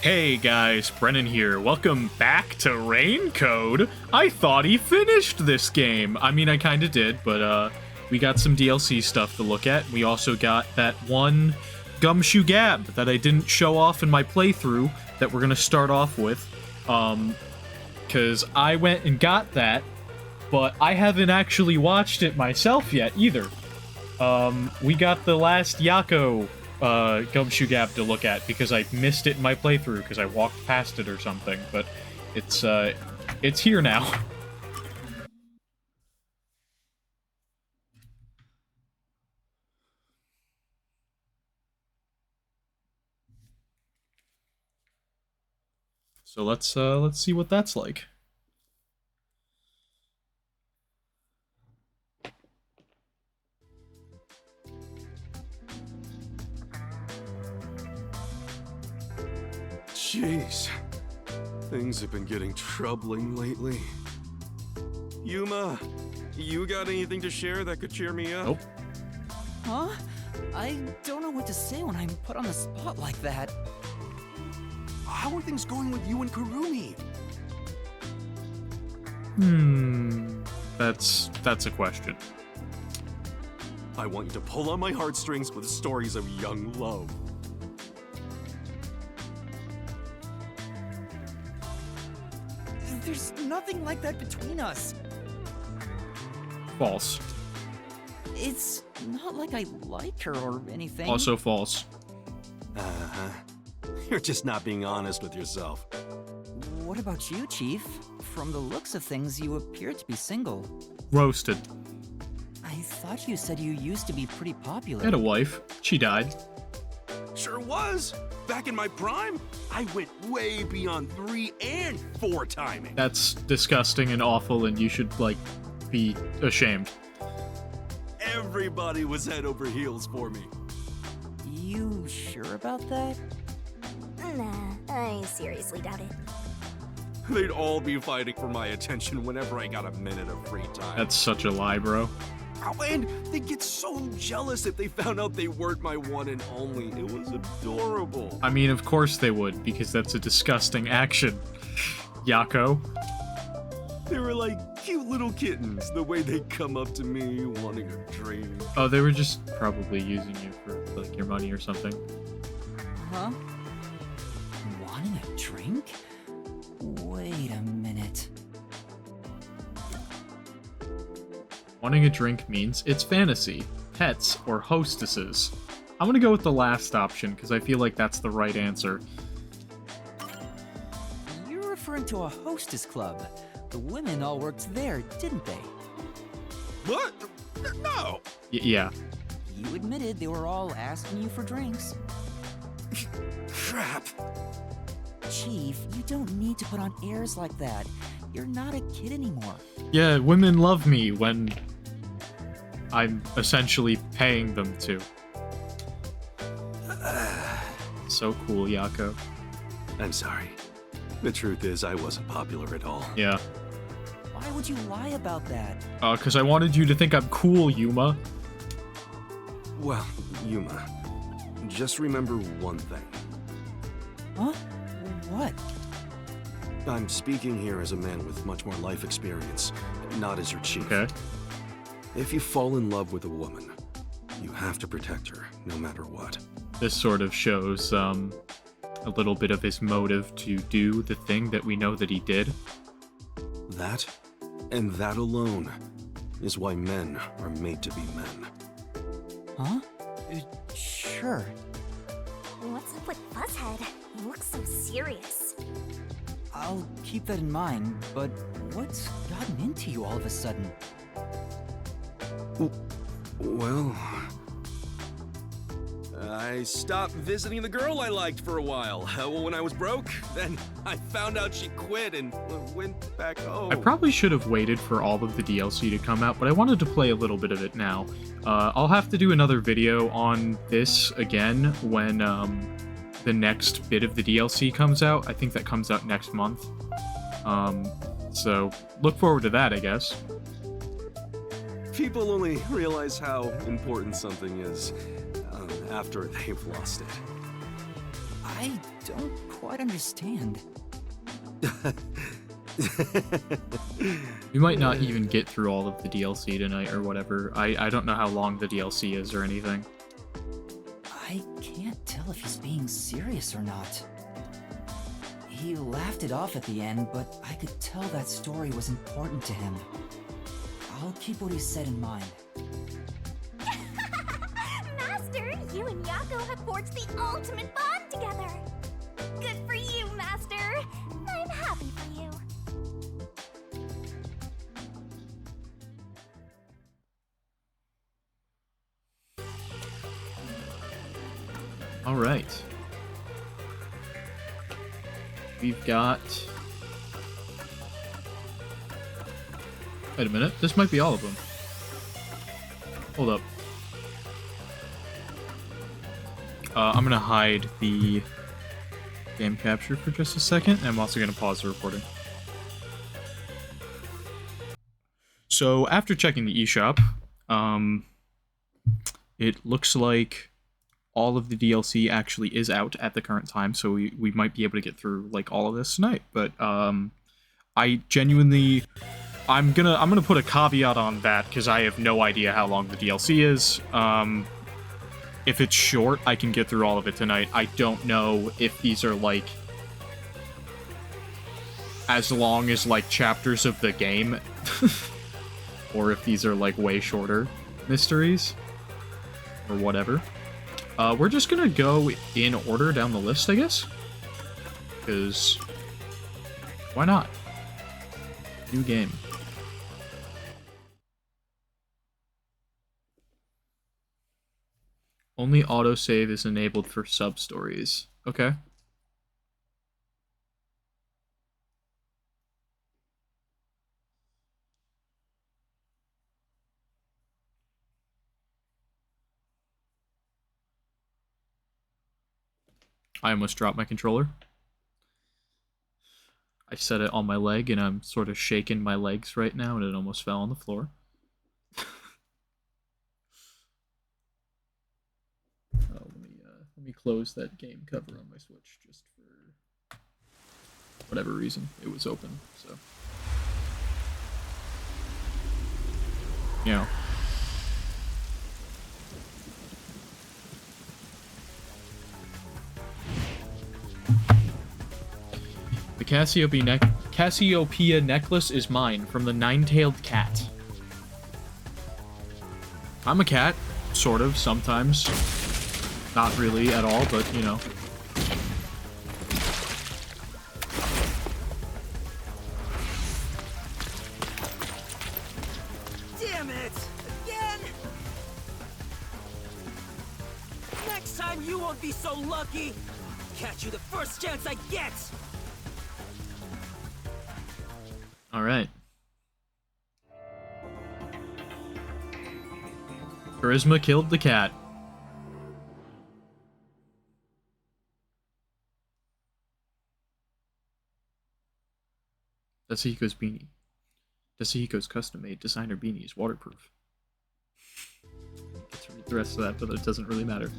Hey guys, Brennan here. Welcome back to Raincode. I thought he finished this game. I mean, I kinda did, but we got some DLC stuff to look at. We also got that one Gumshoe Gab that I didn't show off in my playthrough that we're gonna start off with. Cause I went and got that, but I haven't actually watched it myself yet either. We got the last Yakou Gumshoe Gab to look at because I missed it in my playthrough because I walked past it or something, but it's here now. So let's see what that's like. Jeez, things have been getting troubling lately. Yuma, you got anything to share that could cheer me up? Nope. Huh? I don't know what to say when I'm put on the spot like that. How are things going with you and Kurumi? That's a question. I want you to pull on my heartstrings with stories of young love. There's nothing like that between us. False. It's not like I like her or anything. Also false. Uh-huh. You're just not being honest with yourself. What about you, Chief? From the looks of things, you appear to be single. Roasted. I thought you said you used to be pretty popular. I had a wife. She died. Sure was. Back in my prime, I went way beyond 3 and 4 timing. That's disgusting and awful, and you should, like, be ashamed. Everybody was head over heels for me. You sure about that? Nah, I seriously doubt it. They'd all be fighting for my attention whenever I got a minute of free time. That's such a lie, bro. Oh, and they'd get so jealous if they found out they weren't my one and only. It was adorable. I mean, of course they would, because that's a disgusting action. Yakou. They were like cute little kittens, the way they'd come up to me wanting a drink. Oh, they were just probably using you for, like, your money or something. Huh? Wanting a drink? Wait a minute. Wanting a drink means it's fantasy, pets, or hostesses. I'm gonna go with the last option, because I feel like that's the right answer. You're referring to a hostess club. The women all worked there, didn't they? What? No! Yeah. You admitted they were all asking you for drinks. Crap. Chief, you don't need to put on airs like that. You're not a kid anymore. Yeah, women love me when I'm essentially paying them to. So cool, Yakou. I'm sorry. The truth is, I wasn't popular at all. Yeah. Why would you lie about that? Because I wanted you to think I'm cool, Yuma. Well, Yuma, just remember one thing. Huh? What? I'm speaking here as a man with much more life experience, not as your chief. Okay. If you fall in love with a woman, you have to protect her, no matter what. This sort of shows, a little bit of his motive to do the thing that we know that he did. That, and that alone, is why men are made to be men. Huh? Sure. What's up with Fuzzhead? He looks so serious. I'll keep that in mind, but what's gotten into you all of a sudden? Well, I stopped visiting the girl I liked for a while. When I was broke, then I found out she quit and went back home. I probably should have waited for all of the DLC to come out, but I wanted to play a little bit of it now. I'll have to do another video on this again when the next bit of the DLC comes out. I think that comes out next month. So look forward to that, I guess. People only realize how important something is after they've lost it. I don't quite understand. We might not even get through all of the DLC tonight or whatever. I don't know how long the DLC is or anything. I can't tell if he's being serious or not. He laughed it off at the end, but I could tell that story was important to him. I'll keep what he said in mind. Master, you and Yakou have forged the ultimate bond together. Good for you, Master. I'm happy for you. All right. We've got... Wait a minute. This might be all of them. Hold up. I'm gonna hide the game capture for just a second, and I'm also gonna pause the recording. So, after checking the eShop, it looks like all of the DLC actually is out at the current time, so we might be able to get through like all of this tonight. But I genuinely, I'm gonna put a caveat on that because I have no idea how long the DLC is. If it's short, I can get through all of it tonight. I don't know if these are like as long as like chapters of the game, or if these are like way shorter mysteries or whatever. We're just gonna go in order down the list, I guess. Because why not? New game. Only autosave is enabled for sub-stories. Okay. I almost dropped my controller. I set it on my leg, and I'm sort of shaking my legs right now, and it almost fell on the floor. Let me close that game cover on my Switch, just for whatever reason. It was open, so. Yeah. The Cassiopeia necklace is mine, from the Nine-Tailed Cat. I'm a cat, sort of, sometimes. Not really at all, but, you know. Damn it! Again! Next time you won't be so lucky! Catch you the first chance I get! Alright. Charisma killed the cat. Desuhiko's beanie. Desuhiko's custom-made designer beanie is waterproof. Get to read the rest of that, but it doesn't really matter.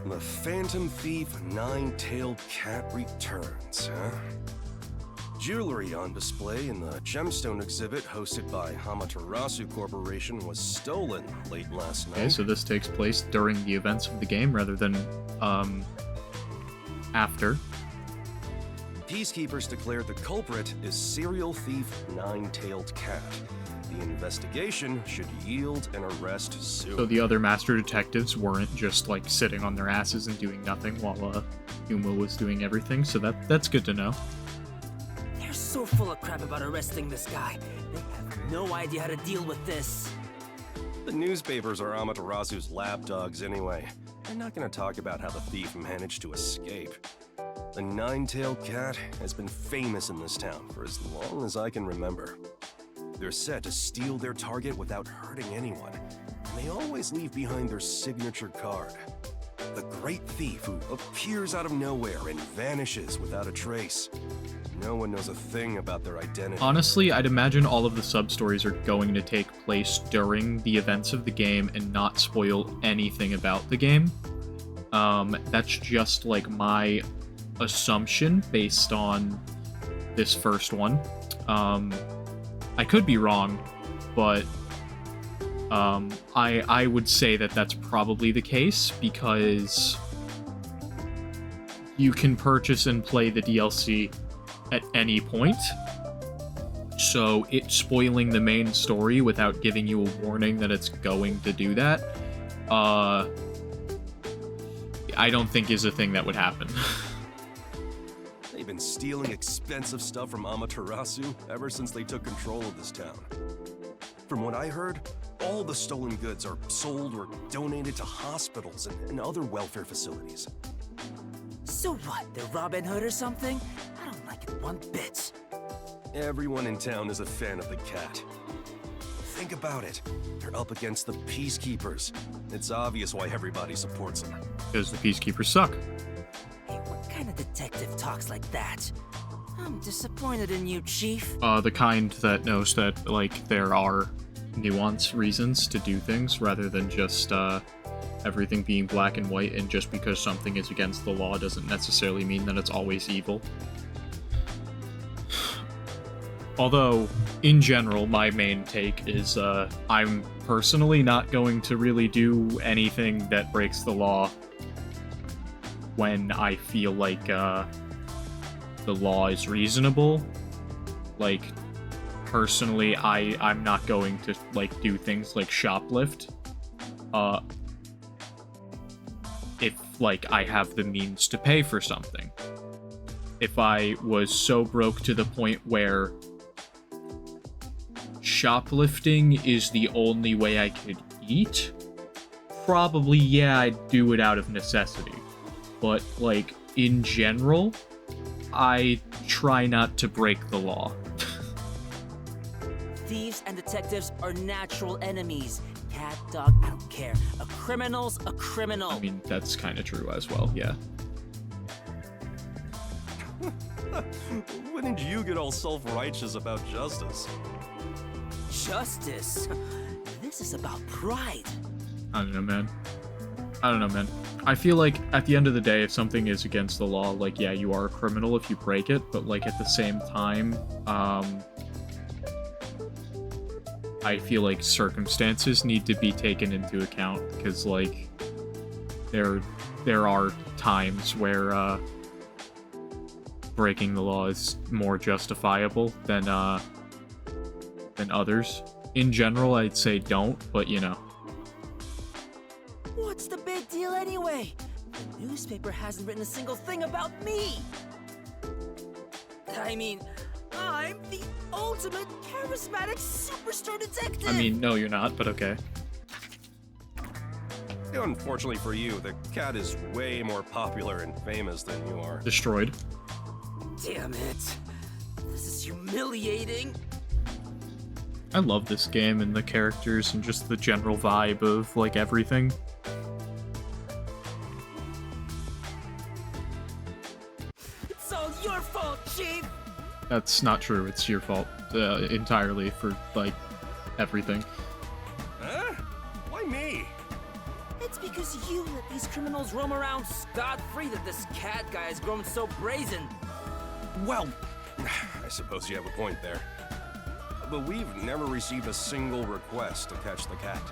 The Phantom Thief Nine-Tailed Cat returns, huh? Jewelry on display in the gemstone exhibit hosted by Amaterasu Corporation was stolen late last night. Okay, so this takes place during the events of the game rather than, after. Peacekeepers declared the culprit is serial thief Nine-Tailed Cat. The investigation should yield an arrest soon. So the other master detectives weren't just, like, sitting on their asses and doing nothing while, Yuma was doing everything, so that's good to know. They're so full of crap about arresting this guy. They have no idea how to deal with this. The newspapers are Amaterasu's lapdogs anyway. They're not gonna talk about how the thief managed to escape. The Nine-Tailed Cat has been famous in this town for as long as I can remember. They're set to steal their target without hurting anyone, and they always leave behind their signature card. The great thief who appears out of nowhere and vanishes without a trace. No one knows a thing about their identity. Honestly, I'd imagine all of the sub-stories are going to take place during the events of the game and not spoil anything about the game. That's just like my assumption based on this first one. I could be wrong, but I would say that that's probably the case because you can purchase and play the DLC at any point. So it spoiling the main story without giving you a warning that it's going to do that, I don't think is a thing that would happen. They've been stealing expensive stuff from Amaterasu ever since they took control of this town. From what I heard, all the stolen goods are sold or donated to hospitals and other welfare facilities. So what, they're Robin Hood or something? I don't like it one bit. Everyone in town is a fan of the cat. Think about it. They're up against the Peacekeepers. It's obvious why everybody supports them. Because the Peacekeepers suck. Hey, what kind of detective talks like that? I'm disappointed in you, Chief. The kind that knows that, like, there are nuanced reasons to do things rather than just, everything being black and white, and just because something is against the law doesn't necessarily mean that it's always evil. Although, in general, my main take is, I'm personally not going to really do anything that breaks the law when I feel like, the law is reasonable. Like, personally, I'm not going to, like, do things like shoplift, if, like, I have the means to pay for something. If I was so broke to the point where shoplifting is the only way I could eat, probably, yeah, I'd do it out of necessity. But, like, in general, I try not to break the law. Thieves and detectives are natural enemies. Cat, dog, I don't care. A criminal's a criminal. I mean, that's kind of true as well, yeah. When did you get all self-righteous about justice? Justice? This is about pride. I don't know, man. I feel like, at the end of the day, if something is against the law, like, yeah, you are a criminal if you break it, but, like, at the same time, I feel like circumstances need to be taken into account, because, like, there are times where, breaking the law is more justifiable than others. In general, I'd say don't, but, you know. What's the big deal anyway? The newspaper hasn't written a single thing about me. I mean, I'm the ultimate charismatic superstar detective. I mean, no, you're not, but okay. Unfortunately for you, the cat is way more popular and famous than you are. Destroyed. Damn it. This is humiliating. I love this game and the characters and just the general vibe of, like, everything. It's all your fault, Chief. That's not true. It's your fault entirely for, like, everything. Huh? Why me? It's because you let these criminals roam around scot-free that this cat guy has grown so brazen. Well, I suppose you have a point there. But we've never received a single request to catch the cat.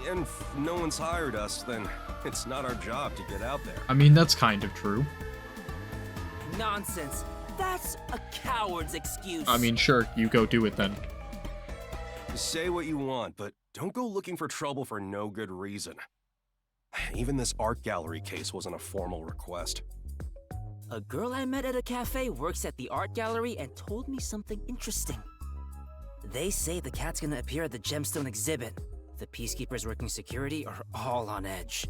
And if no one's hired us, then it's not our job to get out there. I mean, that's kind of true. Nonsense. That's a coward's excuse. I mean, sure, you go do it then. Say what you want, but don't go looking for trouble for no good reason. Even this art gallery case wasn't a formal request. A girl I met at a cafe works at the art gallery and told me something interesting. They say the cat's gonna appear at the gemstone exhibit. The Peacekeepers working security are all on edge.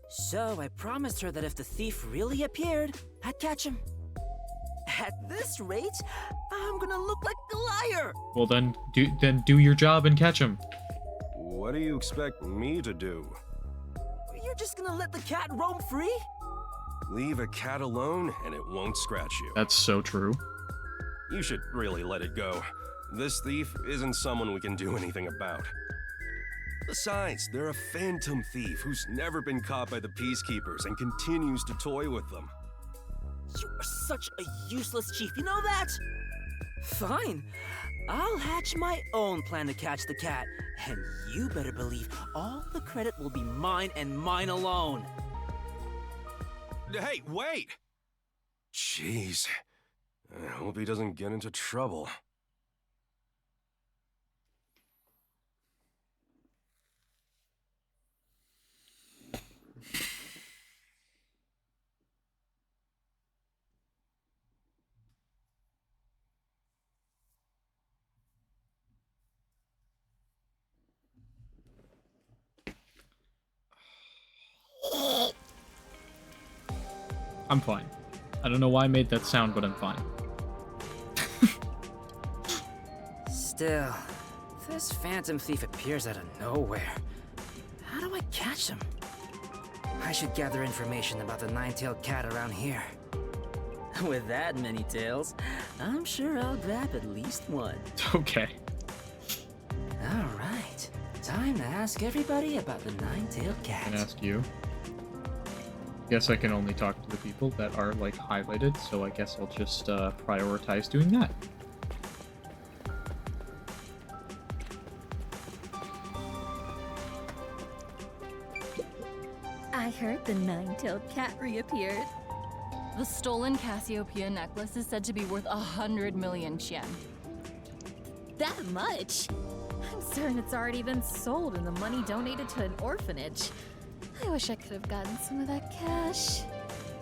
So I promised her that if the thief really appeared, I'd catch him. At this rate, I'm gonna look like a liar. Well, then do your job and catch him. What do you expect me to do? You're just gonna let the cat roam free? Leave a cat alone and it won't scratch you. That's so true. You should really let it go. This thief isn't someone we can do anything about. Besides, they're a phantom thief who's never been caught by the Peacekeepers and continues to toy with them. You are such a useless chief, you know that? Fine. I'll hatch my own plan to catch the cat, and you better believe all the credit will be mine and mine alone. Hey, wait! Jeez. I hope he doesn't get into trouble. I'm fine. I don't know why I made that sound, but I'm fine. Still, this phantom thief appears out of nowhere. How do I catch him? I should gather information about the nine-tailed cat around here. With that many tails, I'm sure I'll grab at least one. Okay. Alright, time to ask everybody about the nine-tailed cat. I can ask you. Guess I can only talk to the people that are, like, highlighted, so I guess I'll just prioritize doing that. I heard the nine-tailed cat reappeared. The stolen Cassiopeia necklace is said to be worth 100 million yen. That much? I'm certain it's already been sold and the money donated to an orphanage. I wish I could have gotten some of that cash.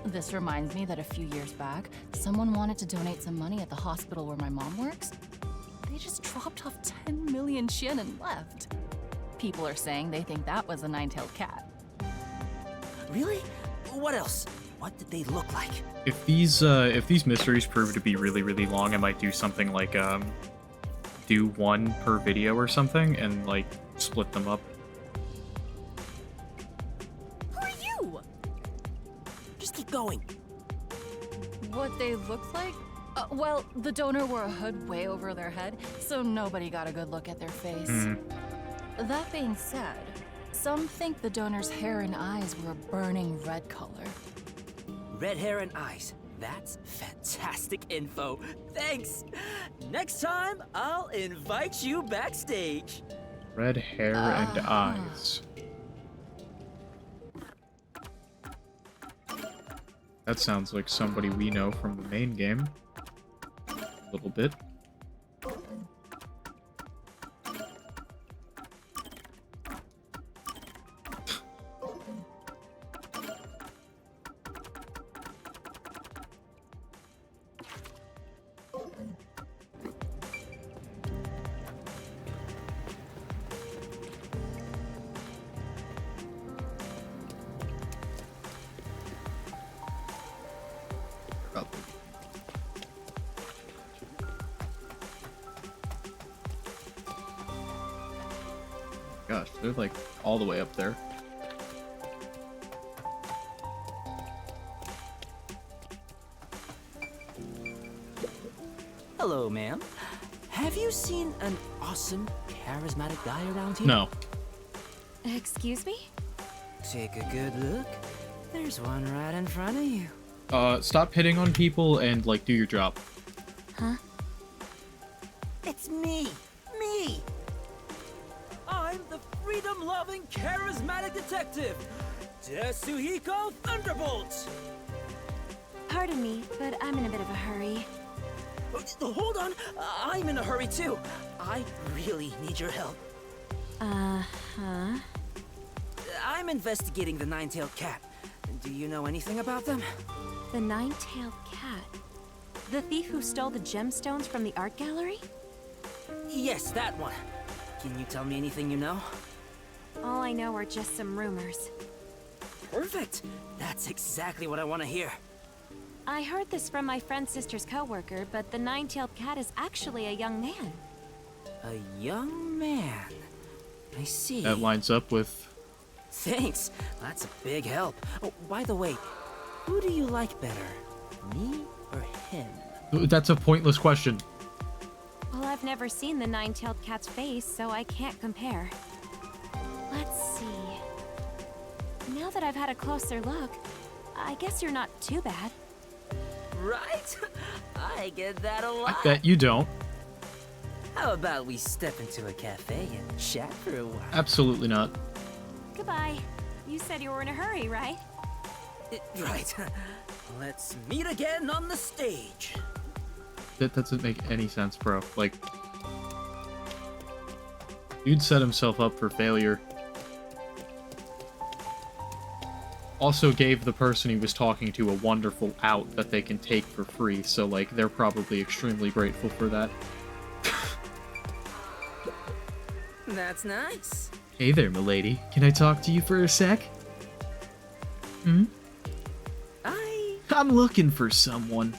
This reminds me that a few years back, someone wanted to donate some money at the hospital where my mom works. They just dropped off 10 million yen and left. People are saying they think that was a nine-tailed cat. Really? What else? What did they look like? If these mysteries prove to be really, really long, I might do something like do one per video or something and like split them up. Who are you? Just keep going. What they look like? Well, the donor wore a hood way over their head, so nobody got a good look at their face. That being said, some think the donor's hair and eyes were a burning red color. Red hair and eyes. That's fantastic info. Thanks. Next time, I'll invite you backstage. Red hair and eyes. That sounds like somebody we know from the main game. A little bit. Gosh, they're like all the way up there. Hello, ma'am. Have you seen an awesome, charismatic guy around here? No. Excuse me? Take a good look. There's one right in front of you. Stop hitting on people and like do your job. Huh? It's me! Me! I'm the freedom-loving, charismatic detective, Desuhiko Thunderbolt! Pardon me, but I'm in a bit of a hurry. Hold on, I'm in a hurry too. I really need your help. Huh? I'm investigating the nine-tailed cat. Do you know anything about them? The nine-tailed cat? The thief who stole the gemstones from the art gallery? Yes, that one. Can you tell me anything you know? All I know are just some rumors. Perfect. That's exactly what I want to hear. I heard this from my friend's sister's coworker, but the nine-tailed cat is actually a young man. A young man. I see. That lines up with... Thanks. That's a big help. Oh, by the way, who do you like better? Me or him? That's a pointless question. Well, I've never seen the nine-tailed cat's face, so I can't compare. Let's see. Now that I've had a closer look, I guess you're not too bad. Right? I get that a lot. I bet you don't. How about we step into a cafe and chat for a while? Absolutely not. Goodbye. You said you were in a hurry, right? Right. Let's meet again on the stage. That doesn't make any sense, bro. Like, dude set himself up for failure. Also gave the person he was talking to a wonderful out that they can take for free, so, like, they're probably extremely grateful for that. That's nice. Hey there, milady. Can I talk to you for a sec? I'm looking for someone.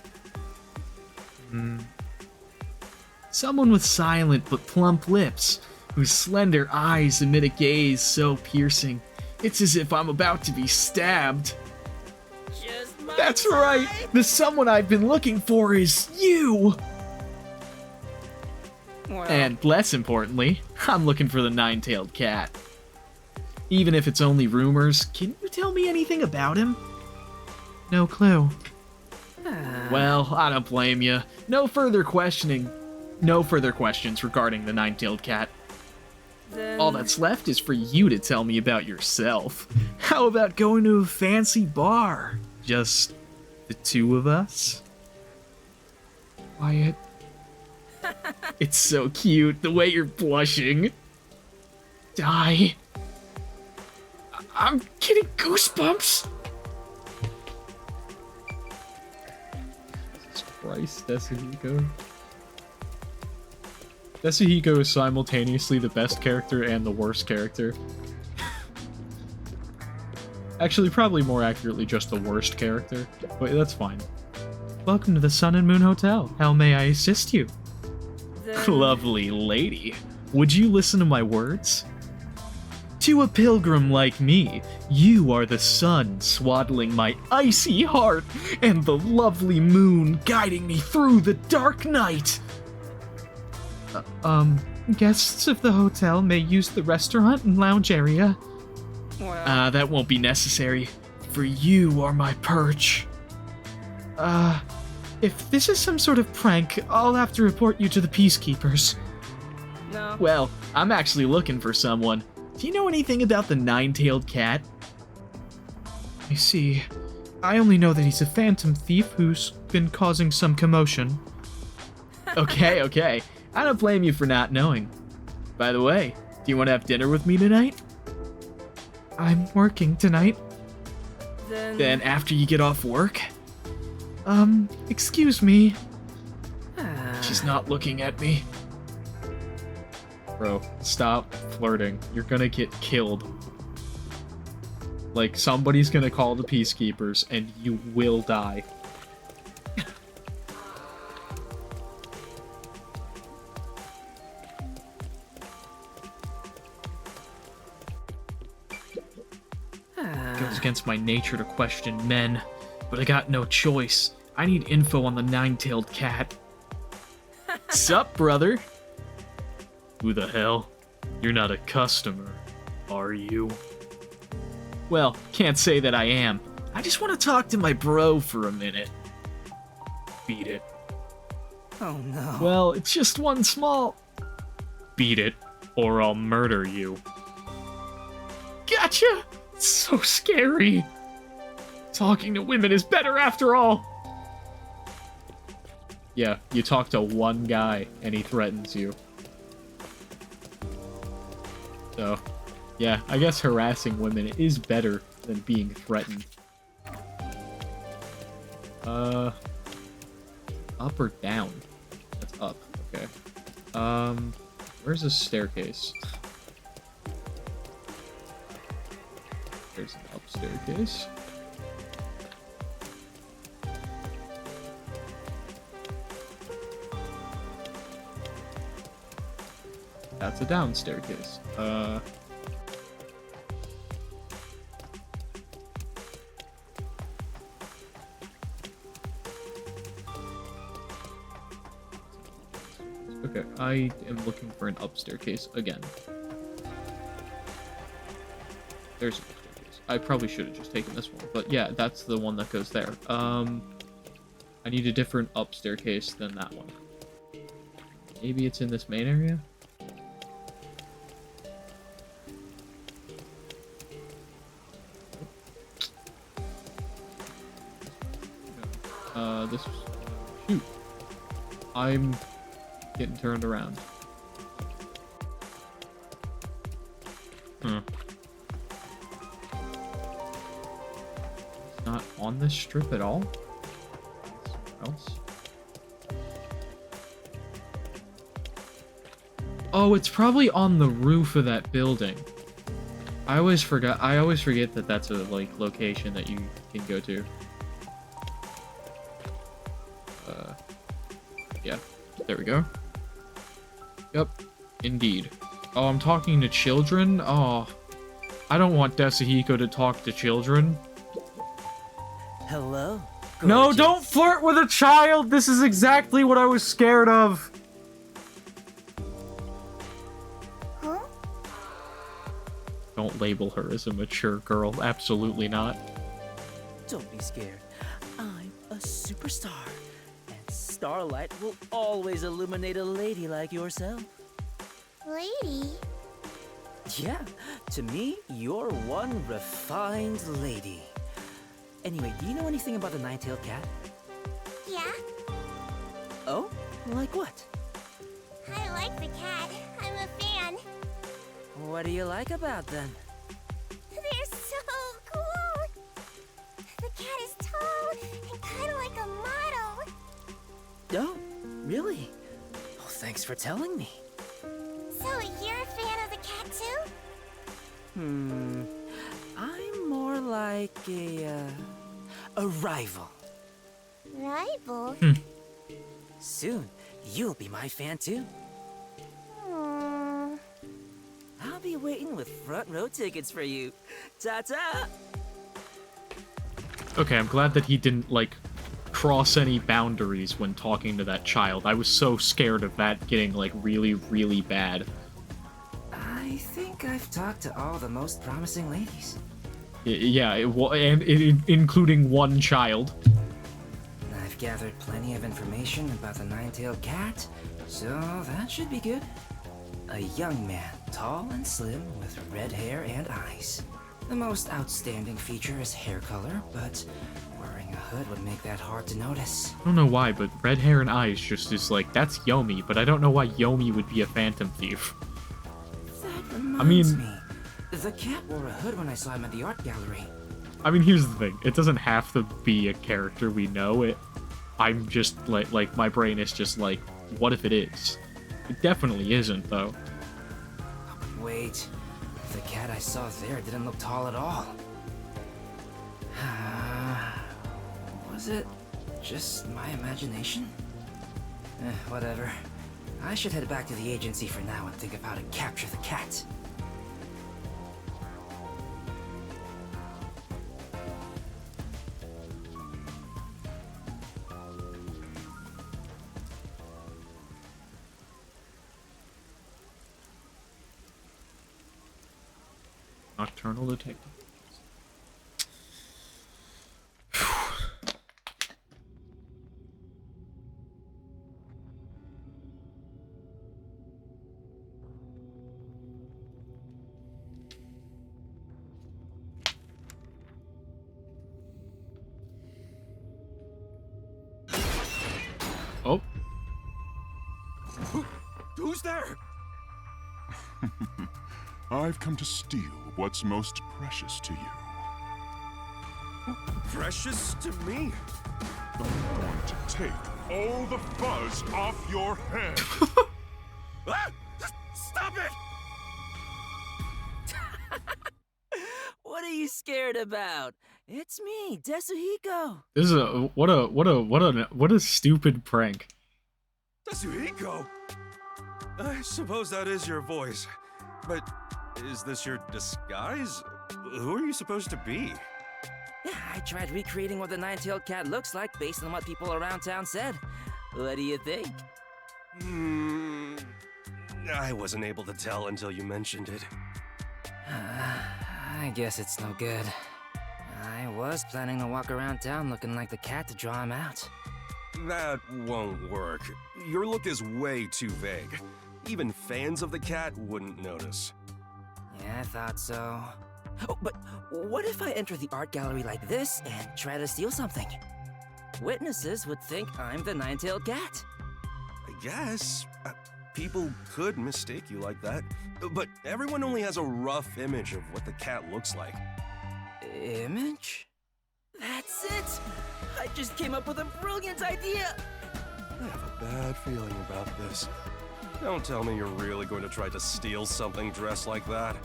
Someone with silent but plump lips, whose slender eyes emit a gaze so piercing, it's as if I'm about to be stabbed. Just my That's type. right! The someone I've been looking for is you! Well, And less importantly, I'm looking for the nine-tailed cat. Even if it's only rumors, can you tell me anything about him? No clue. Well, I don't blame you. No further questions regarding the nine-tailed cat. then All that's left is for you to tell me about yourself. How about going to a fancy bar? Just the two of us? Wyatt. It's so cute, the way you're blushing. Die. I'm getting goosebumps. Jesus Christ, Desuhiko. Desuhiko is simultaneously the best character and the worst character. Actually, probably more accurately just the worst character, but that's fine. Welcome to the Sun and Moon Hotel. How may I assist you? Lovely lady. Would you listen to my words? To a pilgrim like me, you are the sun swaddling my icy heart, and the lovely moon guiding me through the dark night. Guests of the hotel may use the restaurant and lounge area. well, That won't be necessary, for you are my perch. If this is some sort of prank, I'll have to report you to the peacekeepers. no. Well, I'm actually looking for someone. Do you know anything about the nine-tailed cat? I see. I only know that he's a phantom thief who's been causing some commotion. Okay. I don't blame you for not knowing. By the way, do you want to have dinner with me tonight? I'm working tonight. Then after you get off work? Excuse me. She's not looking at me. Bro, stop flirting. You're gonna get killed. Like, somebody's gonna call the peacekeepers, and you will die. It goes against my nature to question men, but I got no choice. I need info on the nine-tailed cat. Sup, brother? Who the hell? You're not a customer, are you? Well, can't say that I am. I just want to talk to my bro for a minute. Beat it. Oh no. Well, it's just one small... Beat it, or I'll murder you. Gotcha! It's so scary. Talking to women is better after all. Yeah, you talk to one guy, and he threatens you. So, yeah, I guess harassing women is better than being threatened. Up or down? That's up, okay. Where's the staircase? There's an up staircase. That's a down staircase. Okay, I am looking for an up staircase again. There's a staircase. I probably should have just taken this one, but yeah, that's the one that goes there. I need a different up staircase than that one. Maybe it's in this main area? This... Shoot. I'm getting turned around. It's not on this strip at all? Somewhere else? Oh, it's probably on the roof of that building. I always forget that that's a, like, location that you can go to. Yeah, there we go. Yep, indeed. Oh, I'm talking to children? Oh, I don't want Desuhiko to talk to children. Hello? No, gorgeous. don't flirt with a child! This is exactly what I was scared of! Huh? Don't label her as a mature girl. Absolutely not. Don't be scared. I'm a superstar. And starlight will always illuminate a lady like yourself. Lady? Yeah, to me, you're one refined lady. Anyway, do you know anything about the nine-tailed cat? Yeah, Oh? Like what? I like the cat. I'm a fan. What do you like about them? They're so cool. The cat is tall and kind of like a model. Oh, really? Oh, thanks for telling me. So you're a fan of the cat too? I'm more like a rival. Rival? Soon, you'll be my fan too. Hmm. I'll be waiting with front row tickets for you. Ta-ta! Okay, I'm glad that he didn't, like, cross any boundaries when talking to that child. I was so scared of that getting, like, really, really bad. I think I've talked to all the most promising ladies. Yeah, including one child. I've gathered plenty of information about the nine-tailed cat, so that should be good. A young man, tall and slim, with red hair and eyes. The most outstanding feature is hair color, but wearing a hood would make that hard to notice. I don't know why, but red hair and eyes just is like, that's Yomi, but I don't know why Yomi would be a phantom thief. That reminds mean- me. The cat wore a hood when I saw him at the art gallery. I mean, here's the thing. It doesn't have to be a character we know. I'm just, like, my brain is just like, what if it is? It definitely isn't, though. Wait, the cat I saw there didn't look tall at all. Was it just my imagination? Whatever. I should head back to the agency for now and think of how to capture the cat. Nocturnal detective. Oh. Who's there? I've come to steal what's most precious to you. Precious to me? I'm going to take all the fuzz off your head. Ah! Stop it! What are you scared about? It's me, Desuhiko. This is what a stupid prank. Desuhiko! I suppose that is your voice. But is this your disguise? Who are you supposed to be? Yeah, I tried recreating what the nine-tailed cat looks like based on what people around town said. What do you think? I wasn't able to tell until you mentioned it. I I guess it's no good. I was planning to walk around town looking like the cat to draw him out. That won't work. Your look is way too vague. Even fans of the cat wouldn't notice. Yeah, I thought so. Oh, but what if I enter the art gallery like this and try to steal something? Witnesses would think I'm the nine-tailed cat. I guess. People could mistake you like that. But everyone only has a rough image of what the cat looks like. Image? That's it! I just came up with a brilliant idea! I have a bad feeling about this. Don't tell me you're really going to try to steal something dressed like that.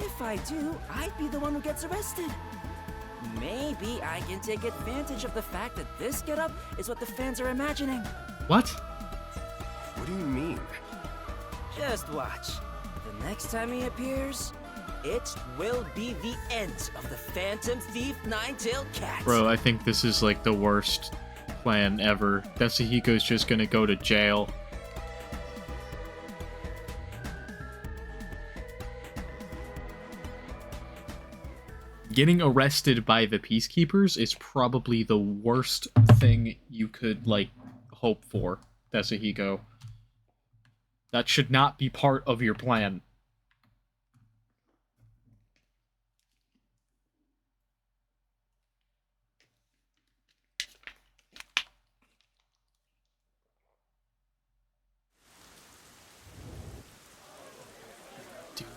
If I do, I'd be the one who gets arrested. Maybe I can take advantage of the fact that this getup is what the fans are imagining. What? What do you mean? Just watch. The next time he appears, it will be the end of the Phantom Thief Nine-Tailed Cat. Bro, I think this is like the worst plan ever. Desuhiko's just gonna go to jail. Getting arrested by the Peacekeepers is probably the worst thing you could, like, hope for, Desuhiko. That should not be part of your plan. Dude,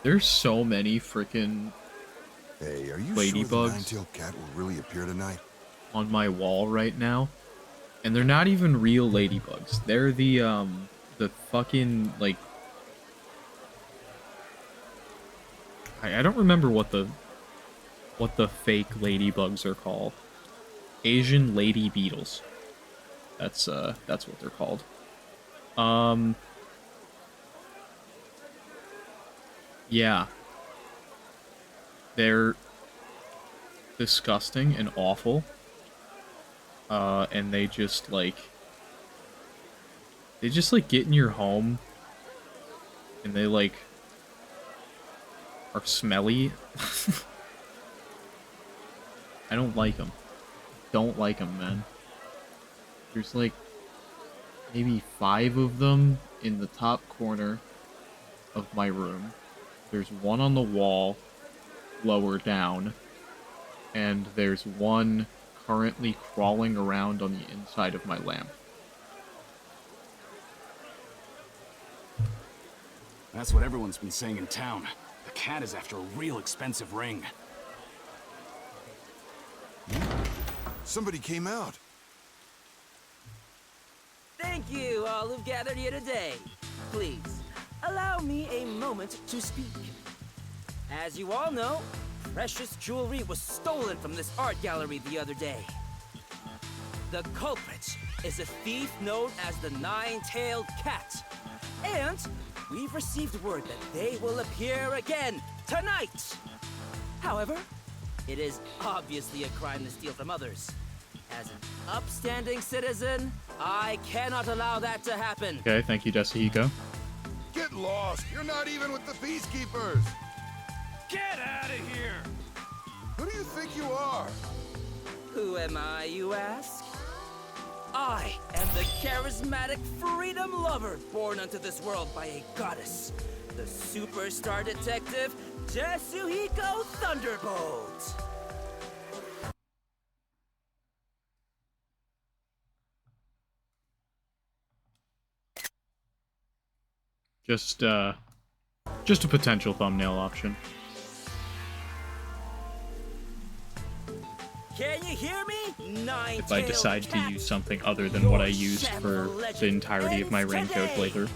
there's so many freaking Hey, are you ladybugs sure the nine-tailed cat will really appear tonight? on my wall right now, and they're not even real ladybugs. They're the fucking, like, I don't remember what the fake ladybugs are called. Asian lady beetles. That's what they're called. Yeah. They're disgusting and awful. And they just like get in your home and they like are smelly. I don't like them. Don't like them, man. There's like maybe 5 of them in the top corner of my room. There's one on the wall lower down, and there's one currently crawling around on the inside of my lamp. That's what everyone's been saying in town. The cat is after a real expensive ring. Somebody came out. Thank you, all who've gathered here today. Please, allow me a moment to speak. As you all know, precious jewelry was stolen from this art gallery the other day. The culprit is a thief known as the Nine-Tailed Cat. And we've received word that they will appear again tonight. However, it is obviously a crime to steal from others. As an upstanding citizen, I cannot allow that to happen. Okay, thank you, Desuhiko. Get lost! You're not even with the Peacekeepers! Get out of here! Who do you think you are? Who am I, you ask? I am the charismatic freedom lover born unto this world by a goddess. The superstar detective, Desuhiko Thunderbolt. Just a potential thumbnail option. Can you hear me? If I decide to use something other than what I used for the entirety of my Raincoat playthrough.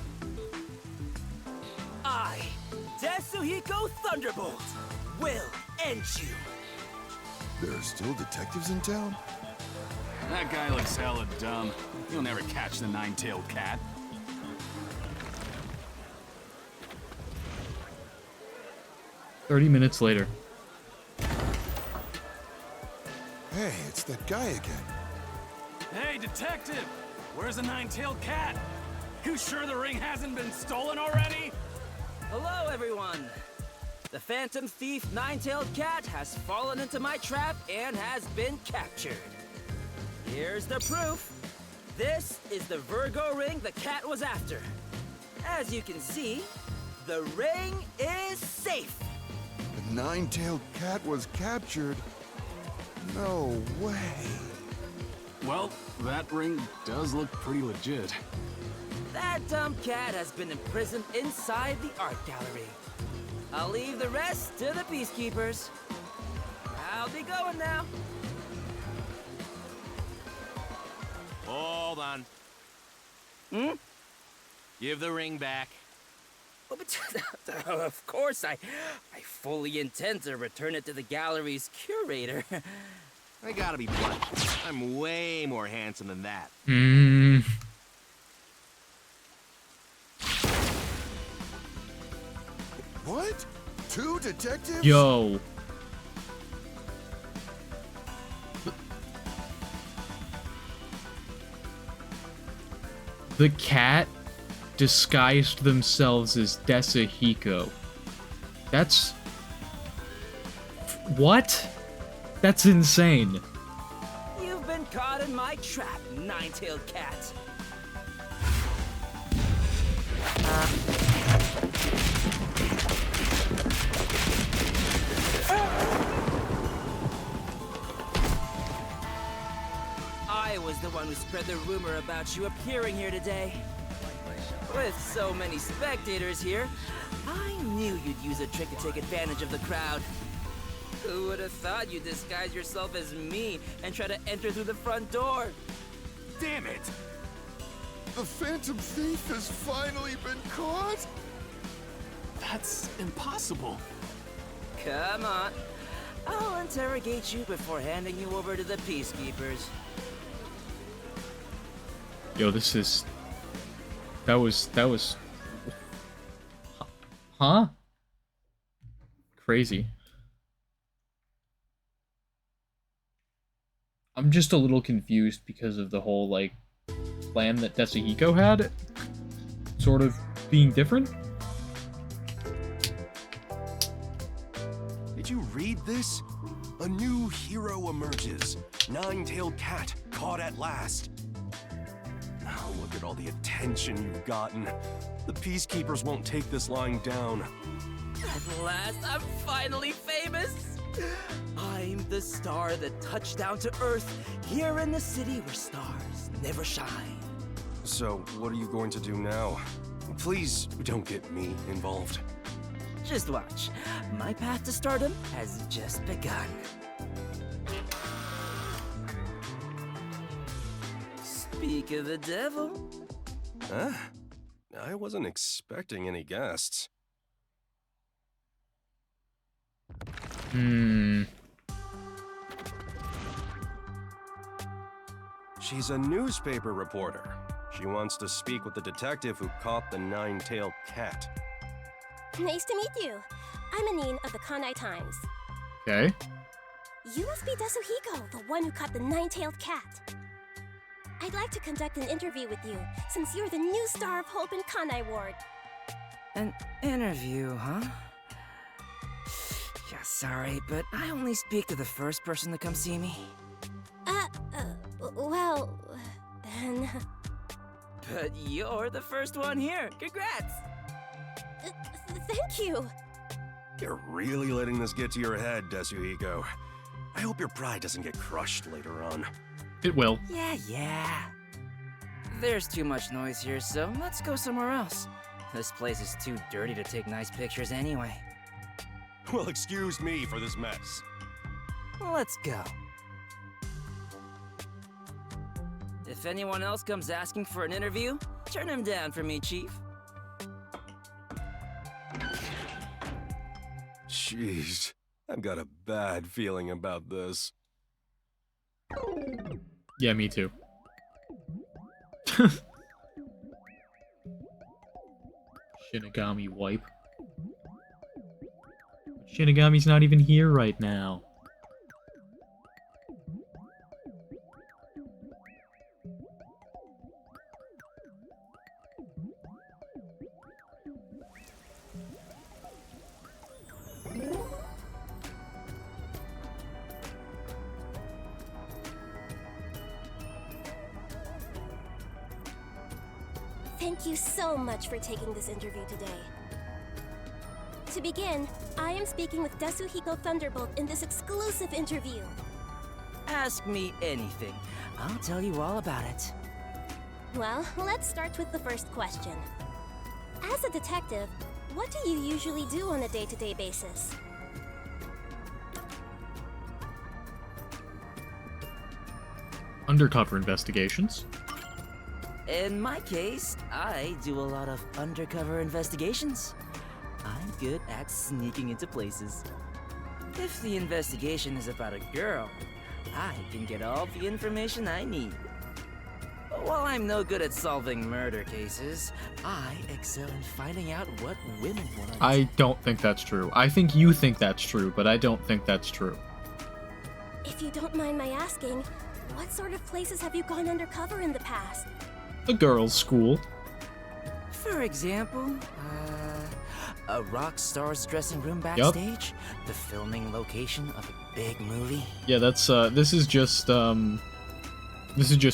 I, Desuhiko Thunderbolt, will end you. There are still detectives in town? That guy looks hella dumb. You'll never catch the Nine-Tailed Cat. "30 minutes later. Hey, it's that guy again. Hey, detective! Where's the Nine-Tailed Cat? You sure the ring hasn't been stolen already? Hello, everyone. The phantom thief Nine-Tailed Cat has fallen into my trap and has been captured. Here's the proof. This is the Virgo ring the cat was after. As you can see, the ring is safe. The Nine-Tailed Cat was captured? No way. Well, that ring does look pretty legit. That dumb cat has been imprisoned inside the art gallery. I'll leave the rest to the peacekeepers. I'll be going now. Hold on. Give the ring back. Oh, but of course, I fully intend to return it to the gallery's curator. I gotta be blunt. I'm way more handsome than that. What? 2 detectives? Yo. The cat disguised themselves as Desuhiko. That's... What? That's insane. You've been caught in my trap, Nine-Tailed Cat. I was the one who spread the rumor about you appearing here today. With so many spectators here, I knew you'd use a trick to take advantage of the crowd. Who would have thought you'd disguise yourself as me and try to enter through the front door? Damn it! The Phantom Thief has finally been caught? That's impossible. Come on. I'll interrogate you before handing you over to the peacekeepers. Yo, this is... That was... Huh? Crazy. I'm just a little confused because of the whole, like, plan that Desuhiko had. Sort of being different. Did you read this? A new hero emerges. Nine-Tailed Cat, caught at last. Oh, look at all the attention you've gotten. The peacekeepers won't take this lying down. At last, I'm finally famous! I'm the star that touched down to Earth, here in the city where stars never shine. So, what are you going to do now? Please don't get me involved. Just watch. My path to stardom has just begun. Speak of the devil. Huh? I wasn't expecting any guests. She's a newspaper reporter. She wants to speak with the detective who caught the Nine-Tailed Cat. Nice to meet you. I'm Anine of the Kanai Times. Okay. You must be Desuhiko, the one who caught the Nine-Tailed Cat. I'd like to conduct an interview with you, since you're the new star of Hope in Kanai Ward. An interview, huh? Yeah, sorry, but I only speak to the first person to come see me. Well, then... But you're the first one here. Congrats! Thank you. You're really letting this get to your head, Desuhiko. I hope your pride doesn't get crushed later on. It will. Yeah. There's too much noise here, so let's go somewhere else. This place is too dirty to take nice pictures anyway. Well, excuse me for this mess. Let's go. If anyone else comes asking for an interview, turn him down for me, Chief. Jeez, I've got a bad feeling about this. Yeah, me too. Shinigami wipe. Shinigami's not even here right now. Thank you so much for taking this interview today. To begin, I am speaking with Desuhiko Thunderbolt in this exclusive interview. Ask me anything. I'll tell you all about it. Well, let's start with the first question. As a detective, what do you usually do on a day-to-day basis? Undercover investigations. In my case, I do a lot of undercover investigations. I'm good at sneaking into places. If the investigation is about a girl, I can get all the information I need. While I'm no good at solving murder cases, I excel in finding out what women want. I don't think that's true. I think you think that's true, but I don't think that's true. If you don't mind my asking, what sort of places have you gone undercover in the past? A girls' school. For example, a rock star's dressing room backstage, the filming location of a big movie. Yeah, that's this is just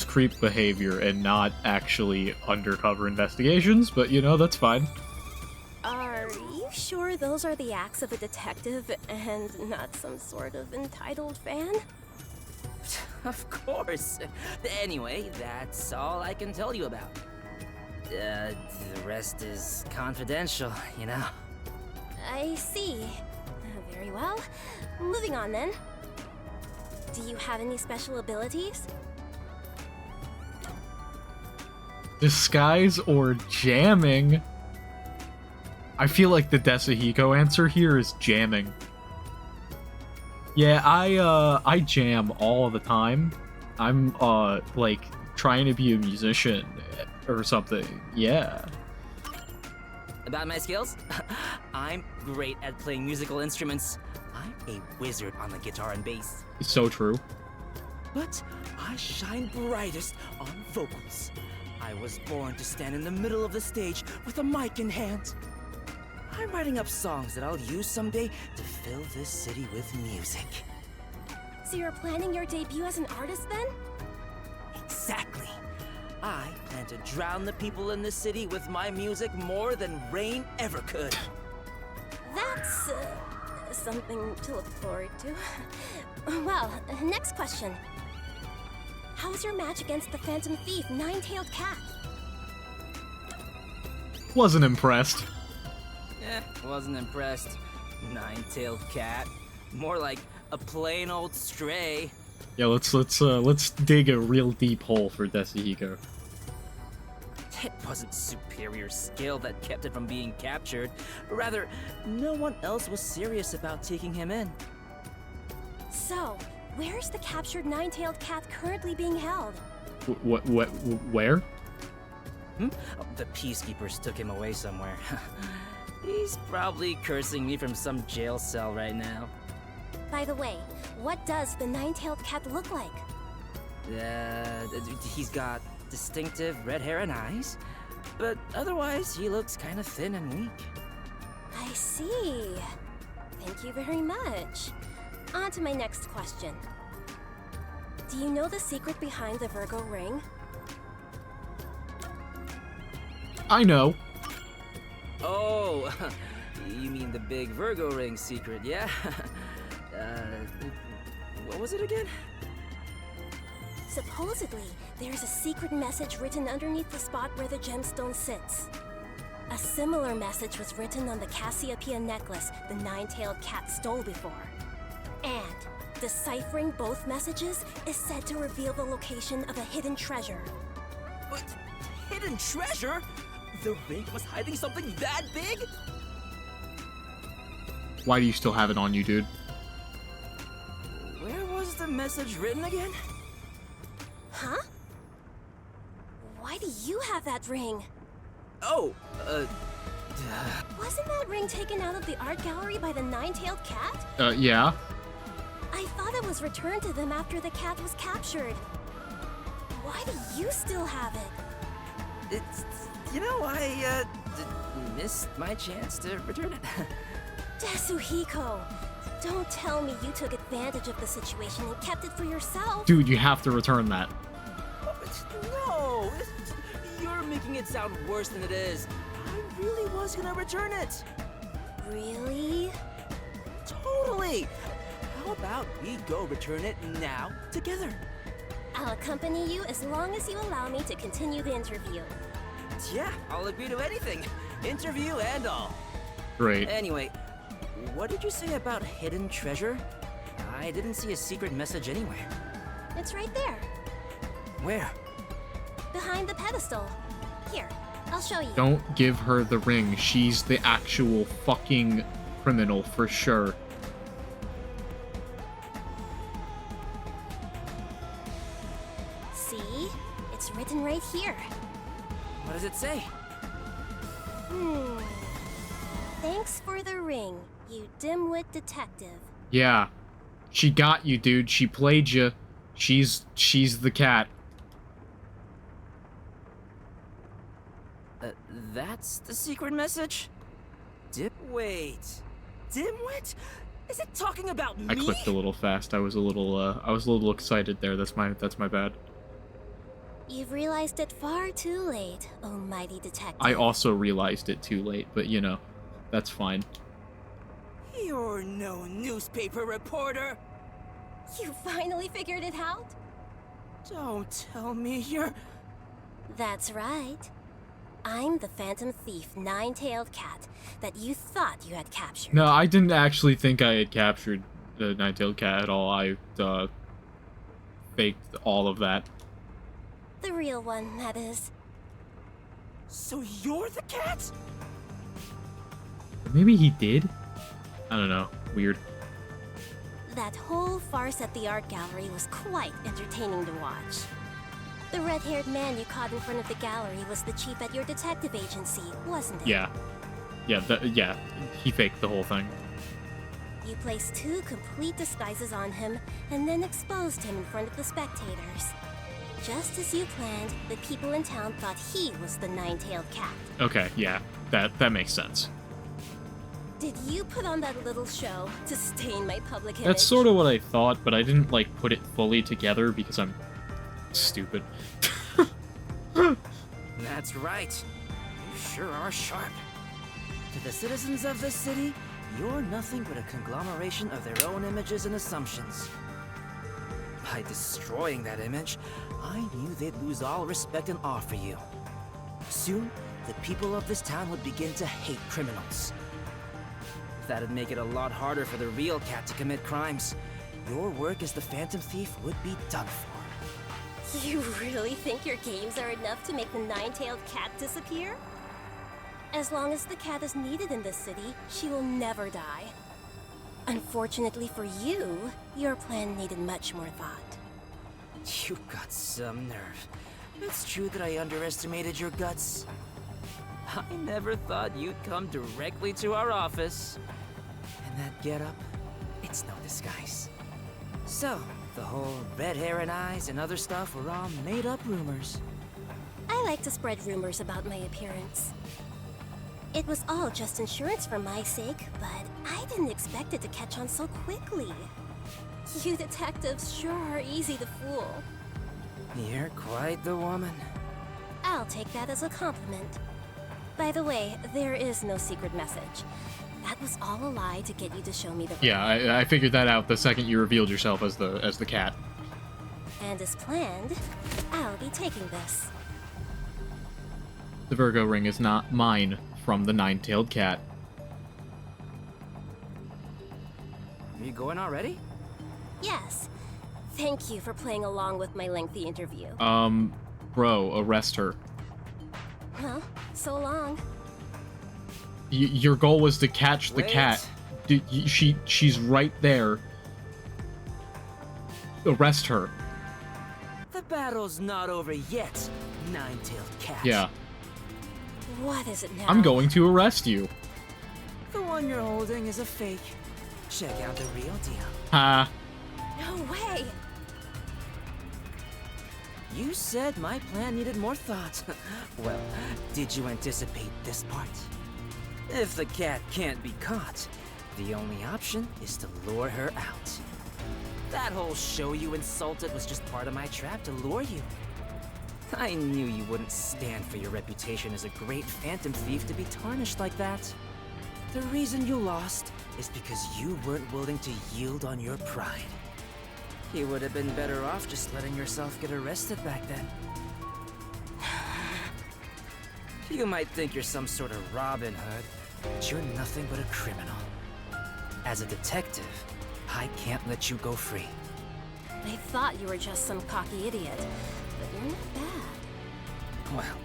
creep behavior and not actually undercover investigations, but you know, that's fine. Are you sure those are the acts of a detective and not some sort of entitled fan? Of course. Anyway, that's all I can tell you about. The rest is confidential, you know. I see. Very well. Moving on then. Do you have any special abilities? Disguise or jamming? I feel like the Desuhiko answer here is jamming. Yeah, I jam all the time. I'm like trying to be a musician or something. Yeah. About my skills? I'm great at playing musical instruments. I'm a wizard on the guitar and bass. So true. But I shine brightest on vocals. I was born to stand in the middle of the stage with a mic in hand. I'm writing up songs that I'll use someday to fill this city with music. So you're planning your debut as an artist then? Exactly. I plan to drown the people in this city with my music more than rain ever could. That's something to look forward to. Well, next question. How was your match against the Phantom Thief, Nine-Tailed Cat? Wasn't impressed. Wasn't impressed. Nine-tailed cat. More like a plain old stray. Yeah, let's dig a real deep hole for Desuhiko. It wasn't superior skill that kept it from being captured. Rather, no one else was serious about taking him in. So, where's the captured Nine-Tailed Cat currently being held? Where? Oh, the peacekeepers took him away somewhere. He's probably cursing me from some jail cell right now. By the way, what does the Nine-Tailed Cat look like? He's got distinctive red hair and eyes, but otherwise he looks kind of thin and weak. I see. Thank you very much. On to my next question. Do you know the secret behind the Virgo ring? I know. Oh, you mean the big Virgo ring secret, yeah? What was it again? Supposedly, there's a secret message written underneath the spot where the gemstone sits. A similar message was written on the Cassiopeia necklace the Nine-Tailed Cat stole before. And deciphering both messages is said to reveal the location of a hidden treasure. But hidden treasure? The ring was hiding something that big? Why do you still have it on you, dude? Where was the message written again? Huh? Why do you have that ring? Oh, Wasn't that ring taken out of the art gallery by the Nine-Tailed Cat? Yeah. I thought it was returned to them after the cat was captured. Why do you still have it? It's... You know, I, missed my chance to return it. Desuhiko, don't tell me you took advantage of the situation and kept it for yourself. Dude, you have to return that. No! You're making it sound worse than it is. I really was gonna return it. Really? Totally. How about we go return it now together? I'll accompany you as long as you allow me to continue the interview. Yeah, I'll agree to anything. Interview and all. Great. Anyway, what did you say about hidden treasure? I didn't see a secret message anywhere. It's right there, Where? behind the pedestal. Here, I'll show you. Don't give her the ring. She's the actual fucking criminal for sure. See? It's written right here. What does it say? Thanks for the ring, you dimwit detective. Yeah. She got you, dude. She played you. She's the cat. That's the secret message? Wait. Dimwit? Is it talking about me? I clicked a little fast. I was a little excited there. That's my bad. You've realized it far too late, oh mighty detective. I also realized it too late, but you know, that's fine. You're no newspaper reporter. You finally figured it out? Don't tell me you're... That's right. I'm the Phantom Thief, Nine-Tailed Cat that you thought you had captured. No, I didn't actually think I had captured the Nine-Tailed Cat at all. I faked all of that. The real one, that is. So you're the cat? Maybe he did? I don't know. Weird. That whole farce at the art gallery was quite entertaining to watch. The red-haired man you caught in front of the gallery was the chief at your detective agency, wasn't it? Yeah. Yeah, he faked the whole thing. You placed 2 complete disguises on him, and then exposed him in front of the spectators. Just as you planned, the people in town thought he was the Nine-Tailed Cat. Okay, yeah. That makes sense. Did you put on that little show to stain my public image? That's sort of what I thought, but I didn't, like, put it fully together because I'm stupid. That's right. You sure are sharp. To the citizens of this city, you're nothing but a conglomeration of their own images and assumptions. By destroying that image, I knew they'd lose all respect and awe for you. Soon, the people of this town would begin to hate criminals. That'd make it a lot harder for the real cat to commit crimes. Your work as the Phantom Thief would be done for. You really think your games are enough to make the Nine-Tailed Cat disappear? As long as the cat is needed in this city, she will never die. Unfortunately for you, your plan needed much more thought. You got some nerve. It's true that I underestimated your guts. I never thought you'd come directly to our office. And that getup, it's no disguise. So, the whole red hair and eyes and other stuff were all made-up rumors. I like to spread rumors about my appearance. It was all just insurance for my sake, but I didn't expect it to catch on so quickly. You detectives sure are easy to fool. You're quite the woman. I'll take that as a compliment. By the way, there is no secret message. That was all a lie to get you to show me the ring. Yeah, I figured that out the second you revealed yourself as the cat. And as planned, I'll be taking this. The Virgo ring is not mine, from the Nine-Tailed Cat. You going already? Yes. Thank you for playing along with my lengthy interview. Bro, arrest her. Well, so long. Your goal was to catch the cat. She's right there. Arrest her. The battle's not over yet, Nine-Tailed Cat. Yeah. What is it now? I'm going to arrest you. The one you're holding is a fake. Check out the real deal. Ha. No way! You said my plan needed more thought. Well, did you anticipate this part? If the cat can't be caught, the only option is to lure her out. That whole show you insulted was just part of my trap to lure you. I knew you wouldn't stand for your reputation as a great phantom thief to be tarnished like that. The reason you lost is because you weren't willing to yield on your pride. You would have been better off just letting yourself get arrested back then. You might think you're some sort of Robin Hood, but you're nothing but a criminal. As a detective, I can't let you go free. I thought you were just some cocky idiot, but you're not bad. Well,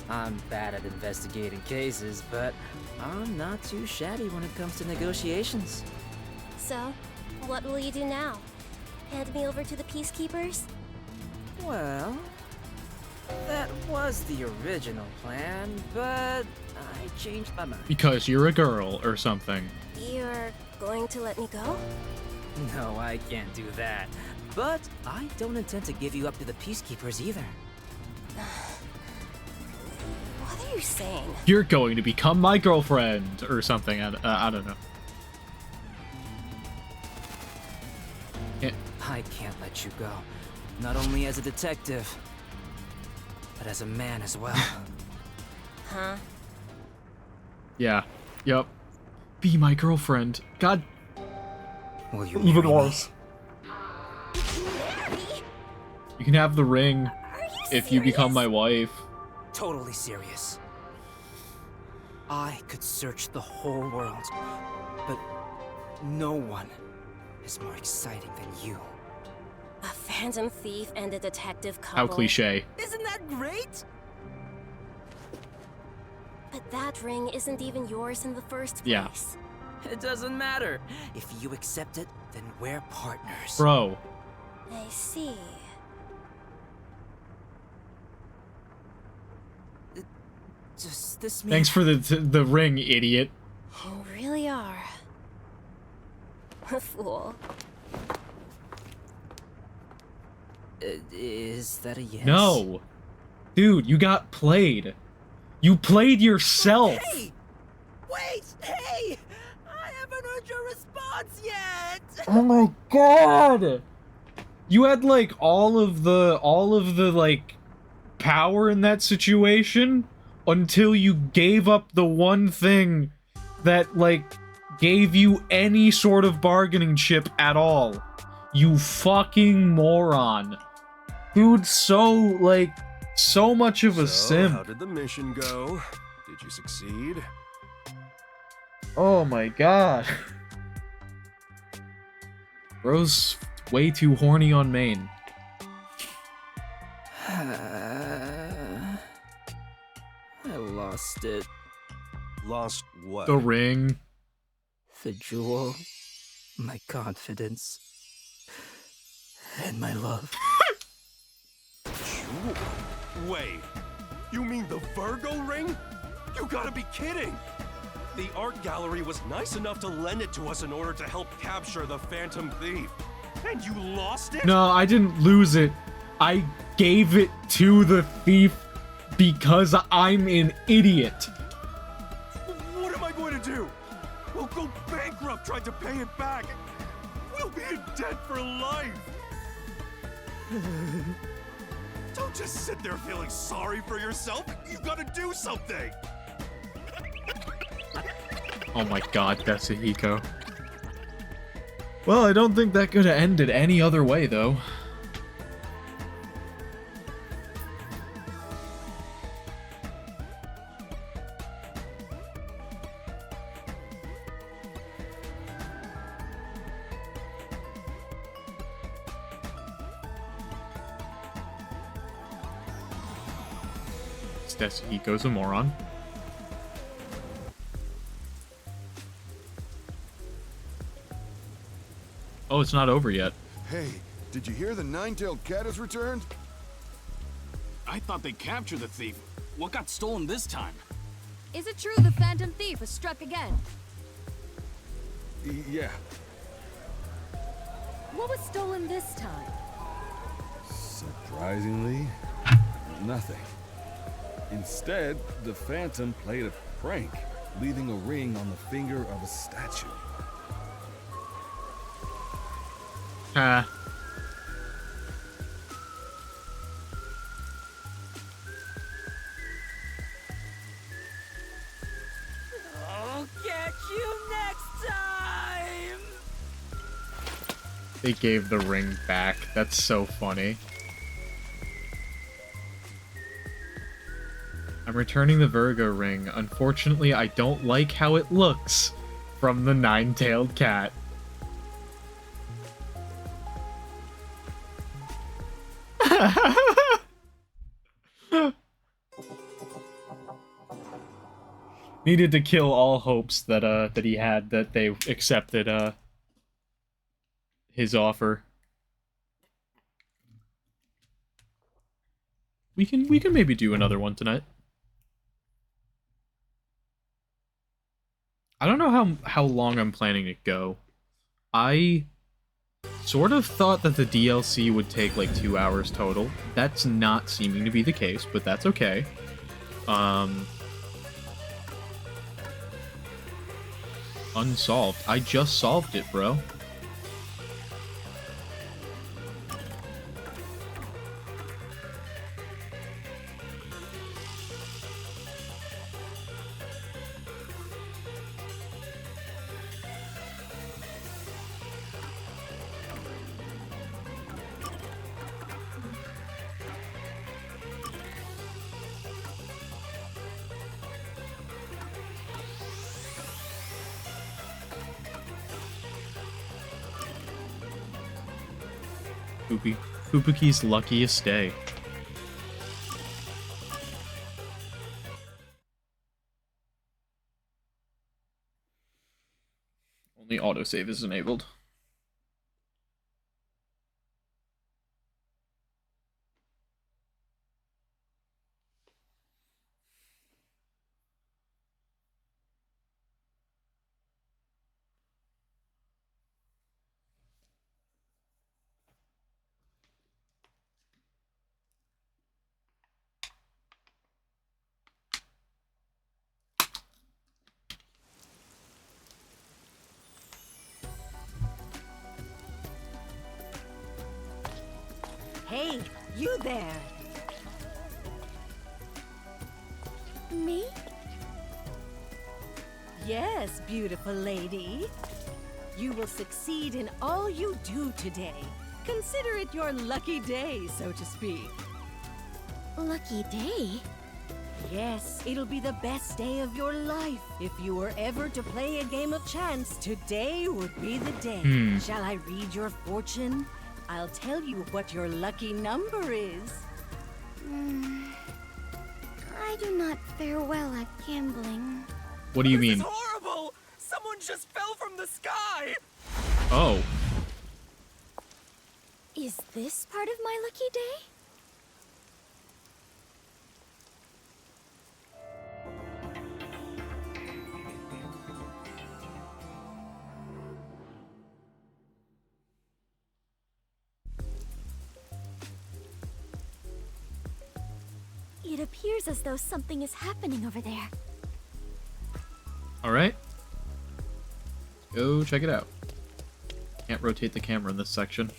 I'm bad at investigating cases, but I'm not too shabby when it comes to negotiations. So, what will you do now? Hand me over to the Peacekeepers? Well, that was the original plan, but I changed my mind. Because you're a girl or something. You're going to let me go? No, I can't do that. But I don't intend to give you up to the Peacekeepers either. What are you saying? You're going to become my girlfriend or something. I don't know. I can't let you go. Not only as a detective, but as a man as well. Huh? Yeah. Yep. Be my girlfriend. God. Will you Even marry worse. You can have the ring if you become my wife. Totally serious. I could search the whole world, but no one is more exciting than you. A phantom thief and a detective couple. How cliche. Isn't that great? But that ring isn't even yours in the first place. Yeah. It doesn't matter. If you accept it, then we're partners. Bro. I see. Does this mean... Thanks for the ring, idiot. You really are a fool. Is that a yes? No. Dude, you got played. You played yourself. Hey! Wait! Hey! I haven't heard your response yet! Oh my god! You had like all of the like power in that situation until you gave up the one thing that like gave you any sort of bargaining chip at all. You fucking moron. Dude, so much of a simp. How did the mission go? Did you succeed? Oh my god. Bro's way too horny on main. I lost it. Lost what? The ring. The jewel. My confidence. And my love. Jewel? Wait. You mean the Virgo ring? You gotta be kidding! The art gallery was nice enough to lend it to us in order to help capture the Phantom Thief. And you lost it? No, I didn't lose it. I gave it to the thief because I'm an idiot. What am I going to do? We'll go bankrupt trying to pay it back. We'll be in debt for life. Don't just sit there feeling sorry for yourself. You gotta do something. Oh my god, Desuhiko. Well, I don't think that could have ended any other way, though. Desuhiko's a moron. Oh, it's not over yet. Hey, did you hear the nine-tailed cat has returned? I thought they captured the thief. What got stolen this time? Is it true the Phantom Thief was struck again? Yeah. What was stolen this time? Surprisingly, nothing. Instead, the Phantom played a prank, leaving a ring on the finger of a statue. They gave the ring back. That's so funny. I'm returning the Virgo ring. Unfortunately, I don't like how it looks. From the nine-tailed cat. Needed to kill all hopes that that he had that they accepted his offer. We can maybe do another one tonight. I don't know how long I'm planning to go. I sort of thought that the DLC would take like 2 hours total. That's not seeming to be the case, but that's okay. Unsolved. I just solved it, bro. Fubuki's luckiest day. Only autosave is enabled. Hey, you there! Me? Yes, beautiful lady. You will succeed in all you do today. Consider it your lucky day, so to speak. Lucky day? Yes, it'll be the best day of your life. If you were ever to play a game of chance, today would be the day. Shall I read your fortune? I'll tell you what your lucky number is. I do not fare well at gambling. What do you mean? This is horrible! Someone just fell from the sky! Oh. Is this part of my lucky day? It appears as though something is happening over there. Alright. Go check it out. Can't rotate the camera in this section.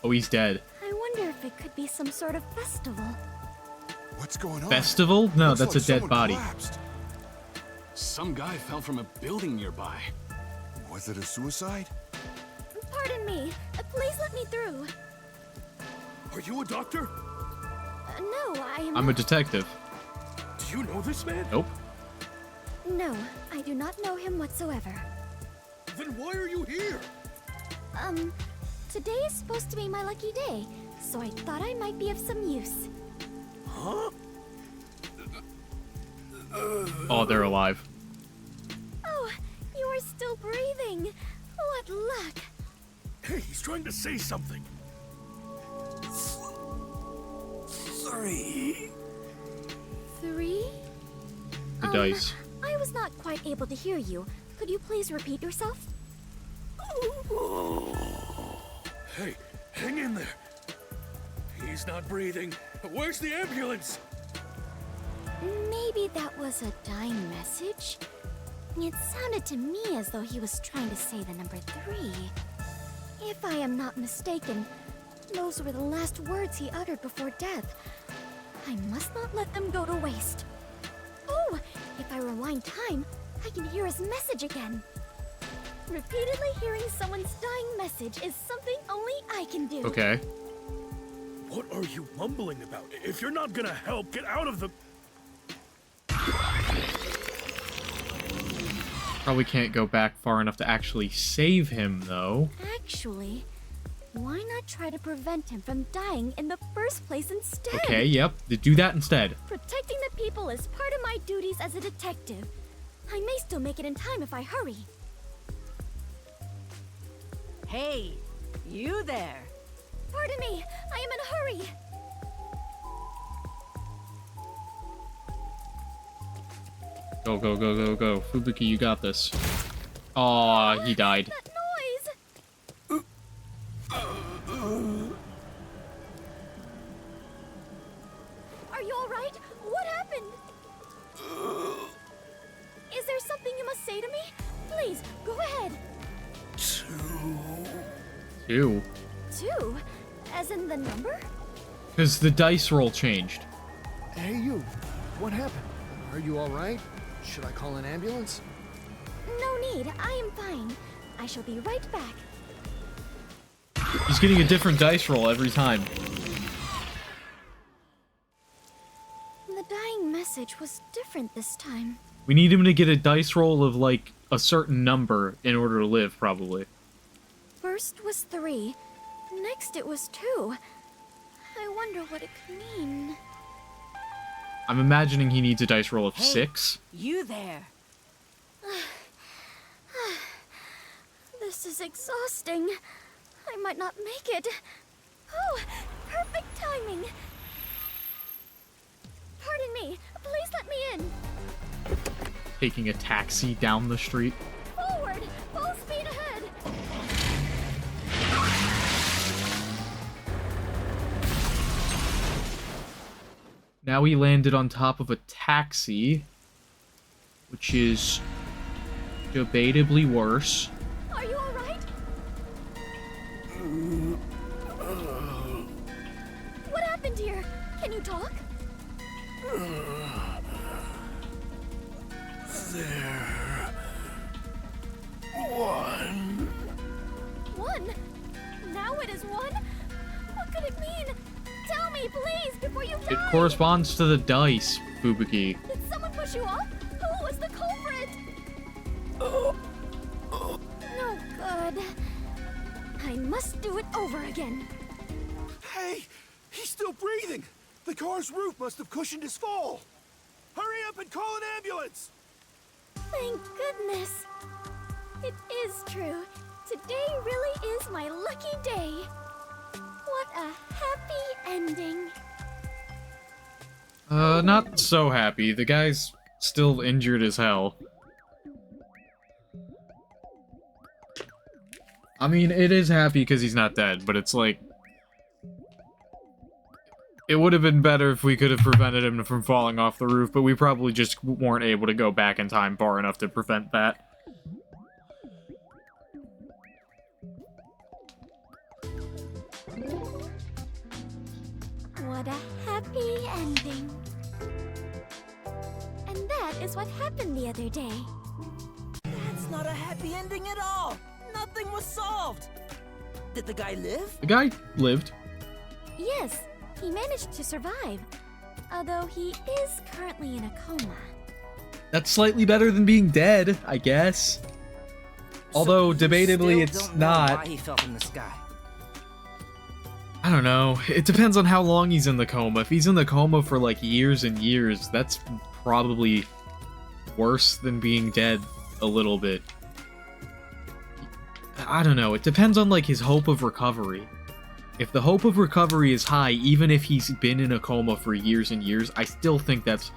Oh, he's dead. I wonder if it could be some sort of festival. What's going on? Festival? No, Looks that's like a dead someone body. collapsed. Some guy fell from a building nearby. Was it a suicide? Pardon me. Please let me through. Are you a doctor? No, I am I'm a not. detective. Do you know this man? Nope. No, I do not know him whatsoever. Then why are you here? Today is supposed to be my lucky day, so I thought I might be of some use. Huh? Oh, they're alive. Oh, you are still breathing. What luck. Hey, he's trying to say something. 3. 3? The dice. I was not quite able to hear you. Could you please repeat yourself? Hey, hang in there. He's not breathing. Where's the ambulance? Maybe that was a dying message. It sounded to me as though he was trying to say the number 3. If I am not mistaken, those were the last words he uttered before death. I must not let them go to waste. Oh, if I rewind time, I can hear his message again. Repeatedly hearing someone's dying message is something only I can do. Okay. What are you mumbling about? If you're not gonna help, get out of the... Probably can't go back far enough to actually save him, though. Actually, why not try to prevent him from dying in the first place instead? Okay, yep. Do that instead. Protecting the people is part of my duties as a detective. I may still make it in time if I hurry. Hey, you there. Pardon me, I am in a hurry. Go, go, go, go, go. Fubuki, you got this. Aw, he died. That noise! Are you alright? What happened? Is there something you must say to me? Please, go ahead. Two. 2? As in the number? Because the dice roll changed. Hey, you. What happened? Are you alright? Should I call an ambulance? No need. I am fine. I shall be right back. He's getting a different dice roll every time. The dying message was different this time. We need him to get a dice roll of, like, a certain number in order to live, probably. First was 3. Next it was 2. I wonder what it could mean. I'm imagining he needs a dice roll of Hey, 6. You there. This is exhausting. I might not make it. Oh, perfect timing. Pardon me. Please let me in. Taking a taxi down the street. Forward! Full speed ahead! Now he landed on top of a taxi, which is debatably worse. Are you alright? What happened here? Can you talk? There... 1. 1? Now it is 1? What could it mean? Tell me, please, before you die! It corresponds to the dice, Fubuki. Did someone push you off? Who was the culprit? No good. I must do it over again. Hey, he's still breathing. The car's roof must have cushioned his fall. Hurry up and call an ambulance. Thank goodness. It is true. Today really is my lucky day. What a happy ending. Not so happy. The guy's still injured as hell. I mean, it is happy because he's not dead, but it's like... It would have been better if we could have prevented him from falling off the roof, but we probably just weren't able to go back in time far enough to prevent that. What a happy ending. And that is what happened the other day. That's not a happy ending at all. Nothing was solved. Did the guy live? The guy lived. Yes, he managed to survive. Although he is currently in a coma. That's slightly better than being dead, I guess. Although, debatably, it's Don't know not. why he fell from the sky. I don't know. It depends on how long he's in the coma. If he's in the coma for like years and years, that's probably worse than being dead a little bit. I don't know. It depends on like his hope of recovery. If the hope of recovery is high, even if he's been in a coma for years and years, I still think that's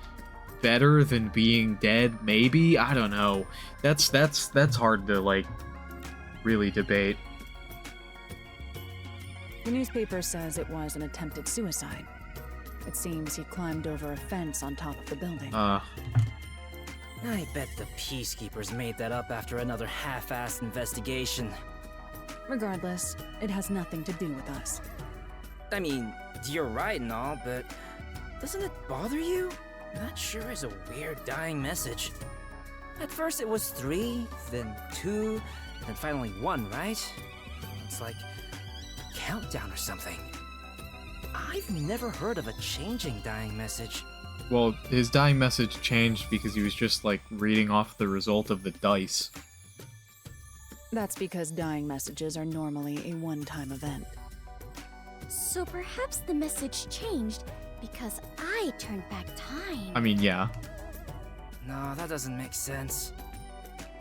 better than being dead, maybe? I don't know. That's hard to like really debate. The newspaper says it was an attempted suicide. It seems he climbed over a fence on top of the building. I bet the peacekeepers made that up after another half-assed investigation. Regardless, it has nothing to do with us. I mean, you're right and all, but doesn't it bother you? That sure is a weird dying message. At first it was 3, then 2, then finally 1, right? It's like a countdown or something. I've never heard of a changing dying message. Well, his dying message changed because he was just, like, reading off the result of the dice. That's because dying messages are normally a one-time event. So perhaps the message changed because I turned back time. I mean, yeah. No, that doesn't make sense.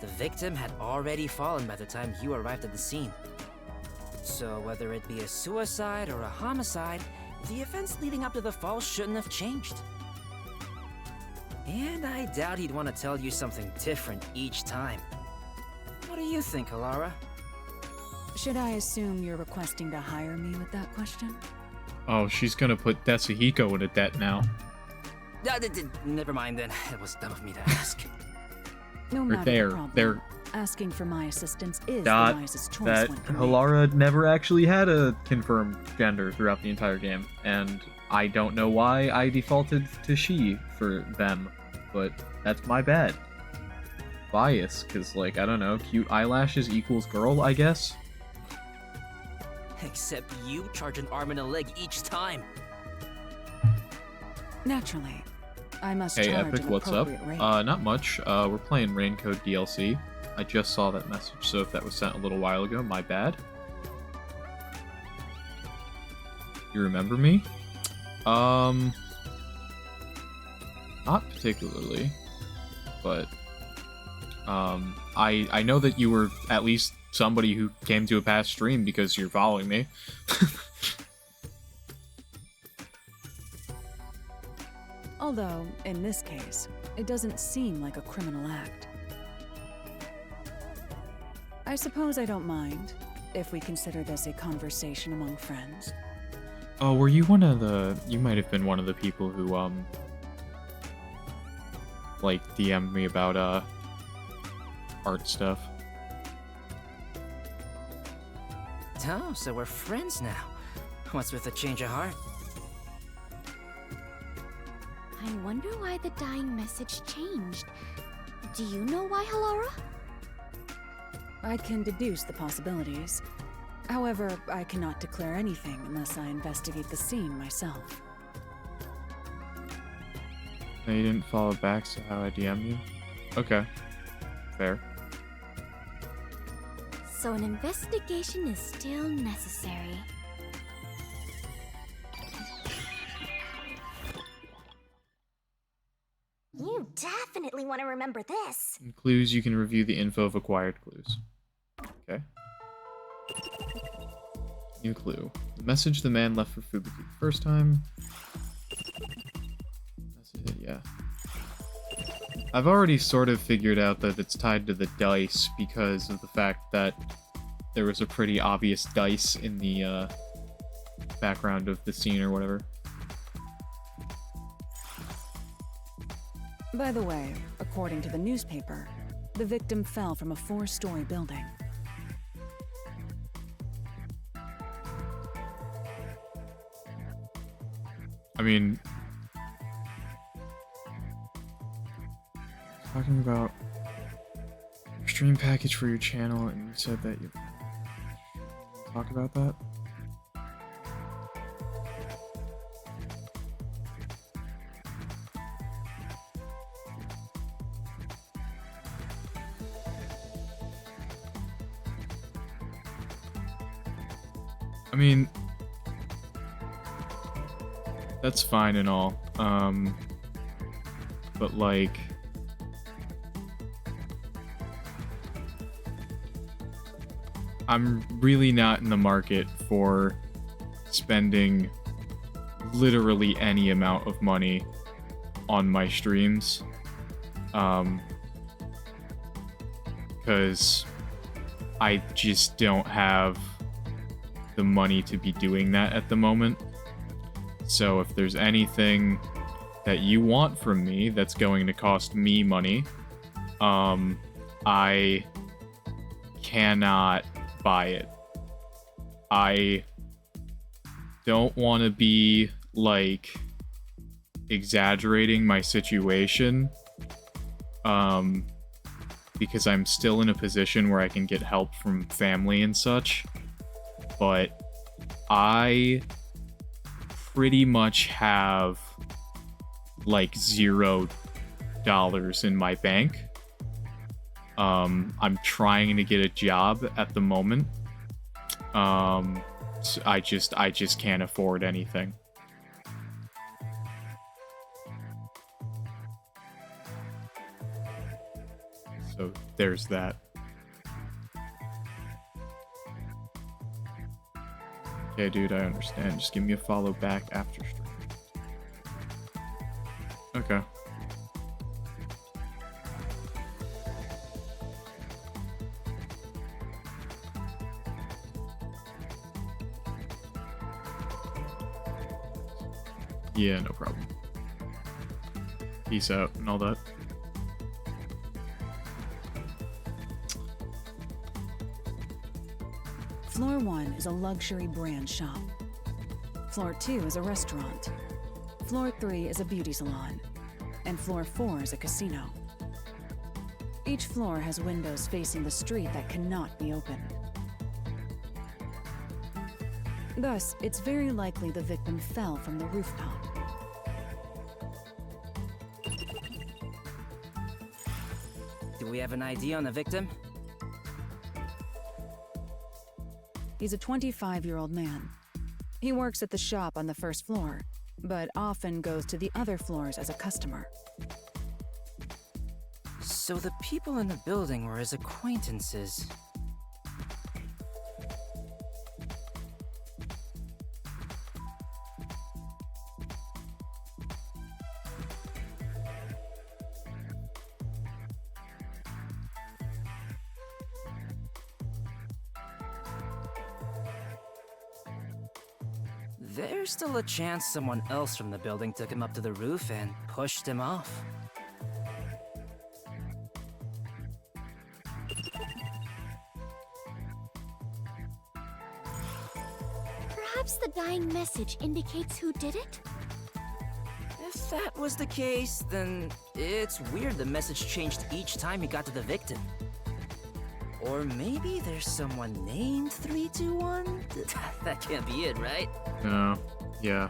The victim had already fallen by the time you arrived at the scene. So whether it be a suicide or a homicide, the events leading up to the fall shouldn't have changed. And I doubt he'd want to tell you something different each time. What do you think, Alara? Should I assume you're requesting to hire me with that question? Oh, she's gonna put Desuhiko in a debt now. Never mind then. It was dumb of me to ask. No matter there, the problem, there. asking for my assistance is the Dot wisest choice that one can make. Halara never actually had a confirmed gender throughout the entire game, and I don't know why I defaulted to she for them, but that's my bad. Bias, because, like, I don't know, cute eyelashes equals girl, I guess? Except you charge an arm and a leg each time. Naturally. I must Hey, charge Epic, an what's up? appropriate rate. Not much. We're playing Raincode DLC. I just saw that message, so if that was sent a little while ago, my bad. You remember me? Not particularly, but I know that you were at least somebody who came to a past stream because you're following me. Although, in this case, it doesn't seem like a criminal act. I suppose I don't mind, if we consider this a conversation among friends. Oh, were you one of the... You might have been one of the people who, like, DM'd me about, art stuff. Oh, so we're friends now. What's with the change of heart? I wonder why the dying message changed. Do you know why, Halara? I can deduce the possibilities. However, I cannot declare anything unless I investigate the scene myself. No, you didn't follow back, so how I DM you? Okay. Fair. So an investigation is still necessary. You definitely want to remember this. In clues, you can review the info of acquired clues. Okay. New clue. The message the man left for Fubuki the first time. That's it, yeah. I've already sort of figured out that it's tied to the dice because of the fact that there was a pretty obvious dice in the background of the scene or whatever. By the way, according to the newspaper, the victim fell from a 4-story building. I mean, talking about your stream package for your channel, and you said that you talk about that. I mean, that's fine and all, but like, I'm really not in the market for spending literally any amount of money on my streams, because I just don't have the money to be doing that at the moment. So if there's anything that you want from me that's going to cost me money, I cannot buy it. I don't want to be, like, exaggerating my situation, because I'm still in a position where I can get help from family and such. But I pretty much have like $0 in my bank. I'm trying to get a job at the moment. So I just can't afford anything. So there's that. Okay, dude, I understand. Just give me a follow back after stream. Okay. Yeah, no problem. Peace out and all that. Floor 1 is a luxury brand shop. Floor 2 is a restaurant. Floor 3 is a beauty salon. And floor 4 is a casino. Each floor has windows facing the street that cannot be opened. Thus, it's very likely the victim fell from the rooftop. Do we have an ID on the victim? He's a 25-year-old man. He works at the shop on the first floor, but often goes to the other floors as a customer. So the people in the building were his acquaintances. There's still a chance someone else from the building took him up to the roof and pushed him off. Perhaps the dying message indicates who did it? If that was the case, then it's weird the message changed each time he got to the victim. Or maybe there's someone named 321? That can't be it, right? No. Yeah.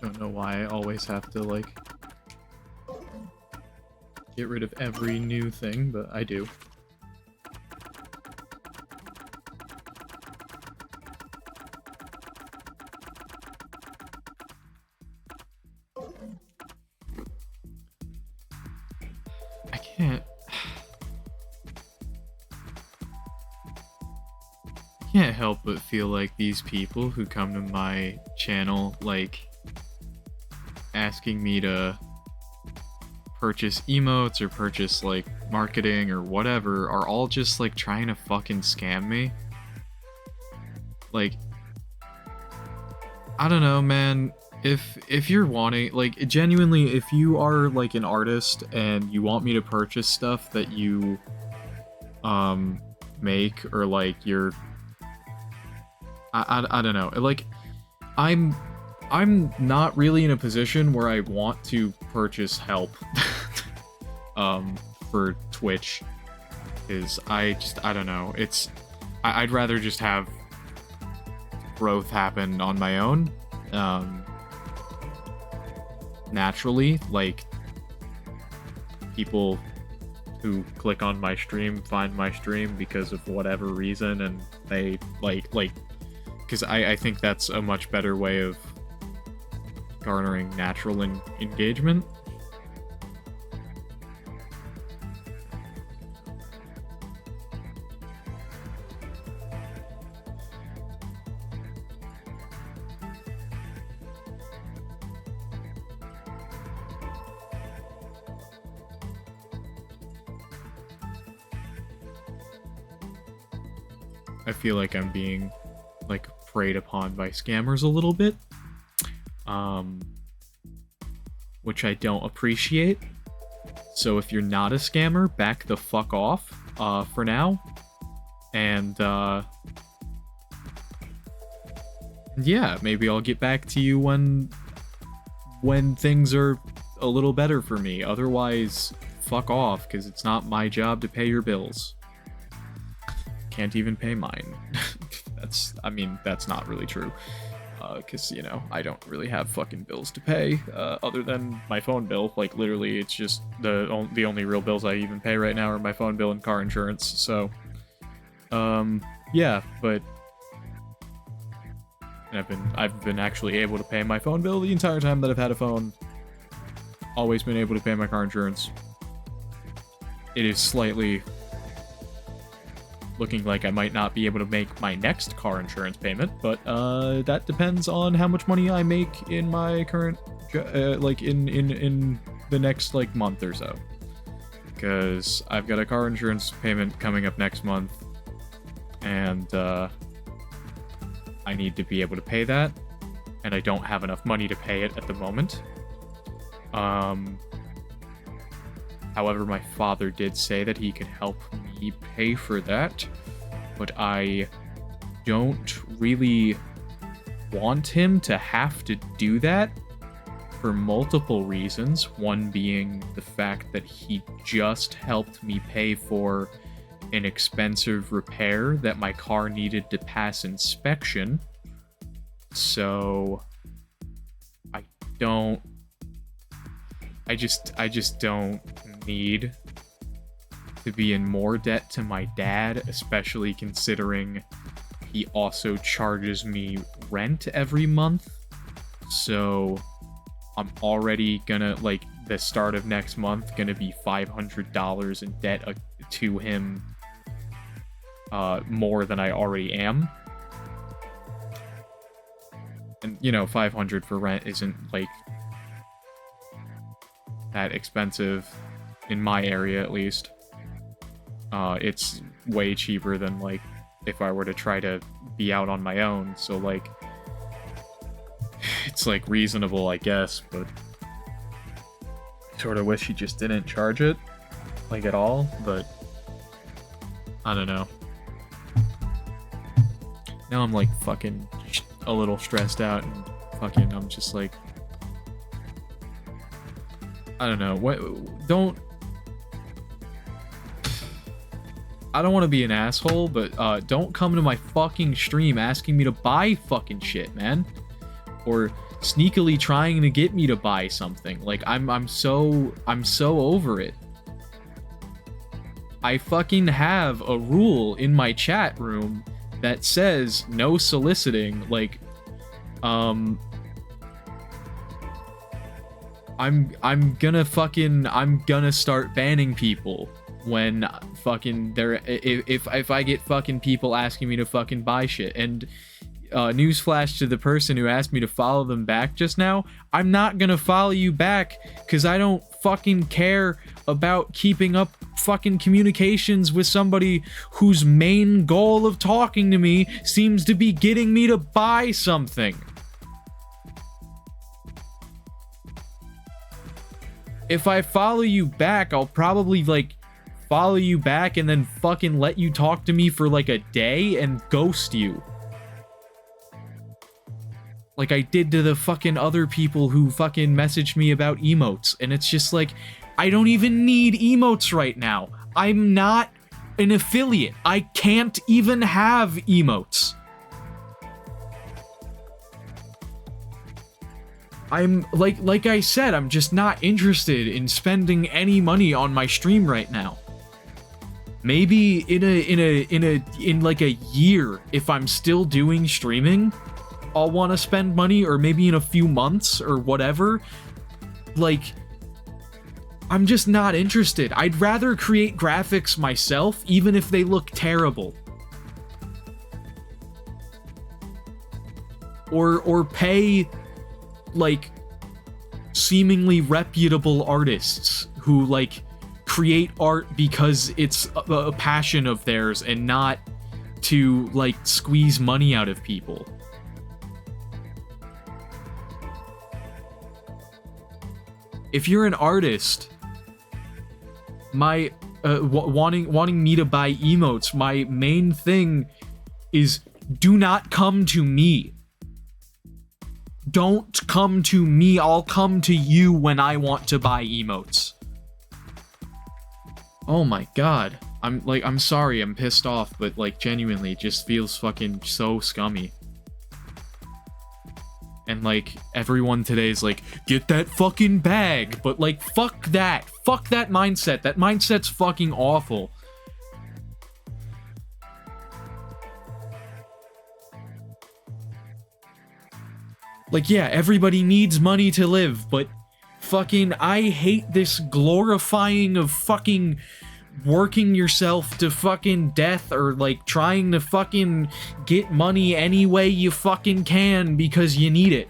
Don't know why I always have to, like, get rid of every new thing, but I do. I can't help but feel like these people who come to my channel, like, asking me to purchase emotes or purchase like marketing or whatever are all just like trying to fucking scam me. Like, I don't know, man. If you're wanting, like, genuinely, if you are like an artist and you want me to purchase stuff that you make, or like you're I don't know, like, I'm not really in a position where I want to purchase help for Twitch, because I don't know, I'd rather just have growth happen on my own, naturally. Like, people who click on my stream find my stream because of whatever reason, and they like because I think that's a much better way of garnering natural engagement. I feel like I'm being, like, preyed upon by scammers a little bit. Which I don't appreciate. So if you're not a scammer, back the fuck off, for now. And, yeah, maybe I'll get back to you when things are a little better for me. Otherwise, fuck off, because it's not my job to pay your bills. Can't even pay mine. That's not really true. Because, you know, I don't really have fucking bills to pay, other than my phone bill. Like, literally, it's just the only real bills I even pay right now are my phone bill and car insurance, so, yeah, but I've been actually able to pay my phone bill the entire time that I've had a phone. Always been able to pay my car insurance. It is slightly looking like I might not be able to make my next car insurance payment, but that depends on how much money I make in my current, like in the next like month or so. Because I've got a car insurance payment coming up next month, and I need to be able to pay that, and I don't have enough money to pay it at the moment. However, my father did say that he could help me pay for that, but I don't really want him to have to do that for multiple reasons. One being the fact that he just helped me pay for an expensive repair that my car needed to pass inspection. So I just don't need to be in more debt to my dad, especially considering he also charges me rent every month. So I'm already gonna, like, the start of next month, gonna be $500 in debt to him, more than I already am. And, you know, $500 for rent isn't, like, that expensive in my area, at least. It's way cheaper than, like, if I were to try to be out on my own, so, like, it's, like, reasonable, I guess, but sort of wish he just didn't charge it, like, at all, but I don't know. Now I'm, like, fucking a little stressed out, and fucking, I'm just, like, I don't know, I don't want to be an asshole, but don't come to my fucking stream asking me to buy fucking shit, man. Or sneakily trying to get me to buy something. Like, I'm so over it. I fucking have a rule in my chat room that says no soliciting. Like, I'm gonna start banning people when fucking if I get fucking people asking me to fucking buy shit. And newsflash to the person who asked me to follow them back just now, I'm not gonna follow you back because I don't fucking care about keeping up fucking communications with somebody whose main goal of talking to me seems to be getting me to buy something. If I follow you back, I'll probably, like, follow you back and then fucking let you talk to me for, like, a day and ghost you. Like I did to the fucking other people who fucking messaged me about emotes. And it's just like, I don't even need emotes right now. I'm not an affiliate. I can't even have emotes. I'm like I said, I'm just not interested in spending any money on my stream right now. Maybe in like a year, if I'm still doing streaming, I'll want to spend money, or maybe in a few months or whatever. Like, I'm just not interested. I'd rather create graphics myself, even if they look terrible. Or pay, like, seemingly reputable artists who, like, create art because it's a passion of theirs and not to, like, squeeze money out of people. If you're an artist, my wanting me to buy emotes, my main thing is do not come to me. Don't come to me. I'll come to you when I want to buy emotes. Oh my god. I'm sorry, I'm pissed off, but like genuinely it just feels fucking so scummy. And like everyone today is like, get that fucking bag, but like fuck that mindset. That mindset's fucking awful. Like, yeah, everybody needs money to live, but fucking I hate this glorifying of fucking working yourself to fucking death, or like trying to fucking get money any way you fucking can because you need it.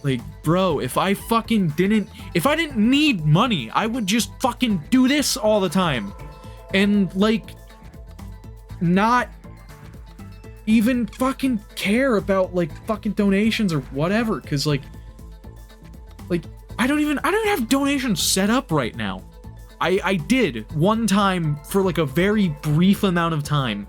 Like, bro, if I didn't need money, I would just fucking do this all the time. And like not even fucking care about like fucking donations or whatever, cuz like I don't even have donations set up right now. I did one time for like a very brief amount of time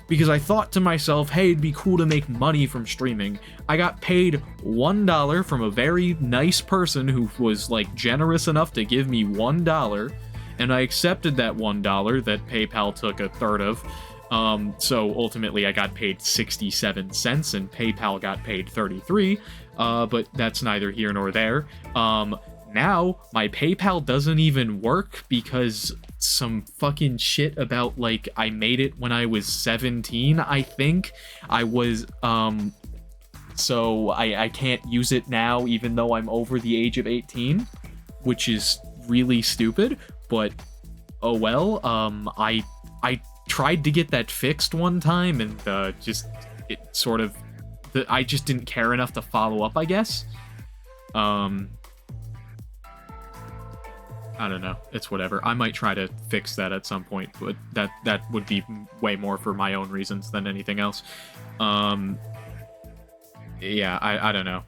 because I thought to myself, hey, it'd be cool to make money from streaming. I got paid $1 from a very nice person who was like generous enough to give me $1, and I accepted that $1 that PayPal took a third of. So ultimately I got paid 67 cents and PayPal got paid 33, but that's neither here nor there. Now my PayPal doesn't even work because some fucking shit about like I made it when I was 17, I think. I was, so I can't use it now even though I'm over the age of 18, which is really stupid, but oh well. I tried to get that fixed one time, and I just didn't care enough to follow up, I guess. I don't know. It's whatever. I might try to fix that at some point, but that would be way more for my own reasons than anything else. Yeah, I don't know.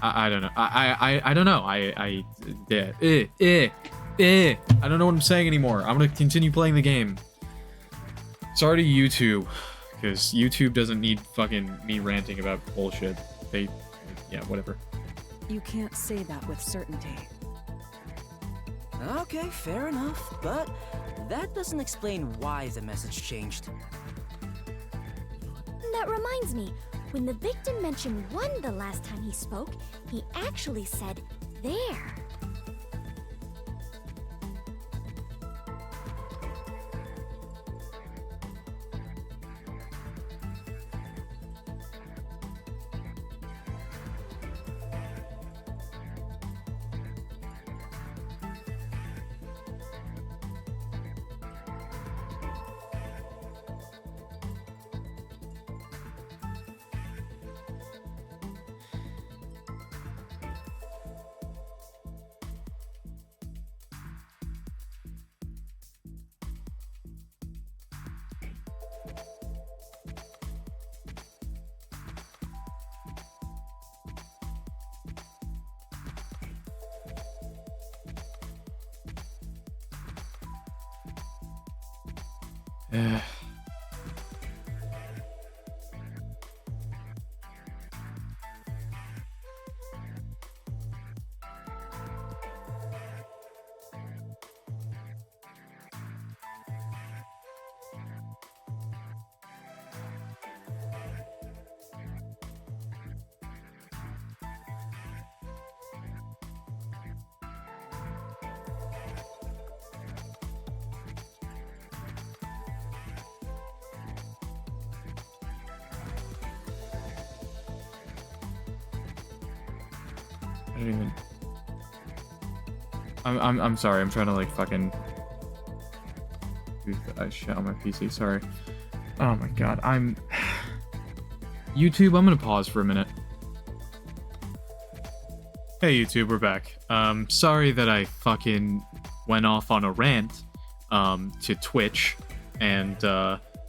I don't know. I don't know. I don't know what I'm saying anymore. I'm gonna continue playing the game. Sorry to YouTube, because YouTube doesn't need fucking me ranting about bullshit. Yeah, whatever. You can't say that with certainty. Okay, fair enough, but that doesn't explain why the message changed. That reminds me, when the victim mentioned 1 the last time he spoke, he actually said there. I don't even... I'm sorry, I'm trying to like fucking do that shit on my PC, sorry. Oh my god, YouTube, I'm gonna pause for a minute. Hey YouTube, we're back. Sorry that I fucking went off on a rant to Twitch, and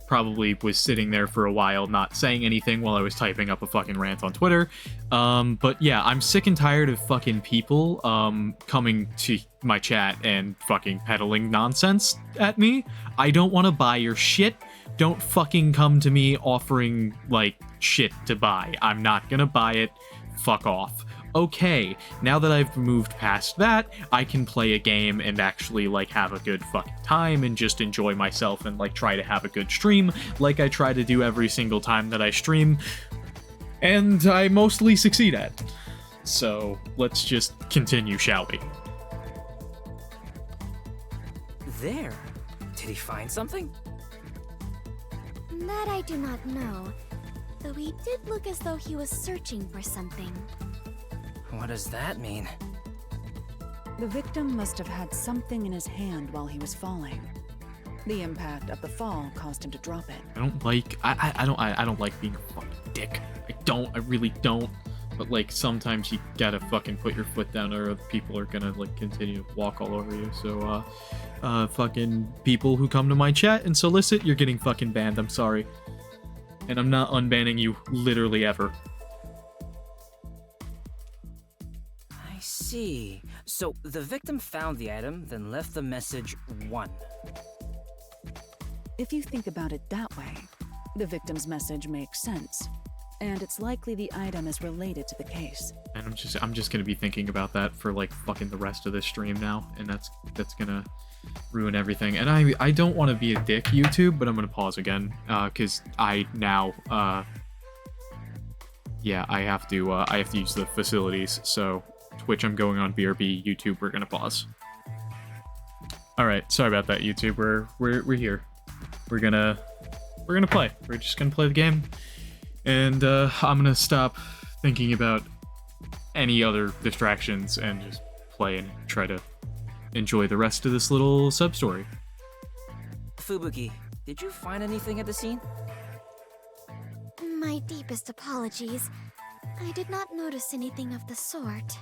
probably was sitting there for a while not saying anything while I was typing up a fucking rant on Twitter. But yeah, I'm sick and tired of fucking people coming to my chat and fucking peddling nonsense at me. I don't want to buy your shit. Don't fucking come to me offering, like, shit to buy. I'm not gonna buy it. Fuck off. Okay, now that I've moved past that, I can play a game and actually, like, have a good fucking time and just enjoy myself and, like, try to have a good stream, like I try to do every single time that I stream, and I mostly succeed at. So, let's just continue, shall we? There. Did he find something? That I do not know, though he did look as though he was searching for something. What does that mean? The victim must have had something in his hand while he was falling. The impact of the fall caused him to drop it. I don't like being a fucking dick. I really don't. But, like, sometimes you gotta fucking put your foot down or other people are gonna, like, continue to walk all over you. So, fucking people who come to my chat and solicit, you're getting fucking banned. I'm sorry. And I'm not unbanning you literally ever. I see. So, the victim found the item, then left the message 1. If you think about it that way, the victim's message makes sense. And it's likely the item is related to the case. And I'm just gonna be thinking about that for, like, fucking the rest of this stream now, and that's gonna ruin everything. And I don't want to be a dick, YouTube, but I'm gonna pause again, because I now yeah, I have to use the facilities. So Twitch, I'm going on BRB. YouTube, we're gonna pause. All right, sorry about that, YouTube. We're here. We're gonna play. We're just gonna play the game. And I'm gonna stop thinking about any other distractions and just play and try to enjoy the rest of this little sub-story. Fubuki, did you find anything at the scene? My deepest apologies. I did not notice anything of the sort.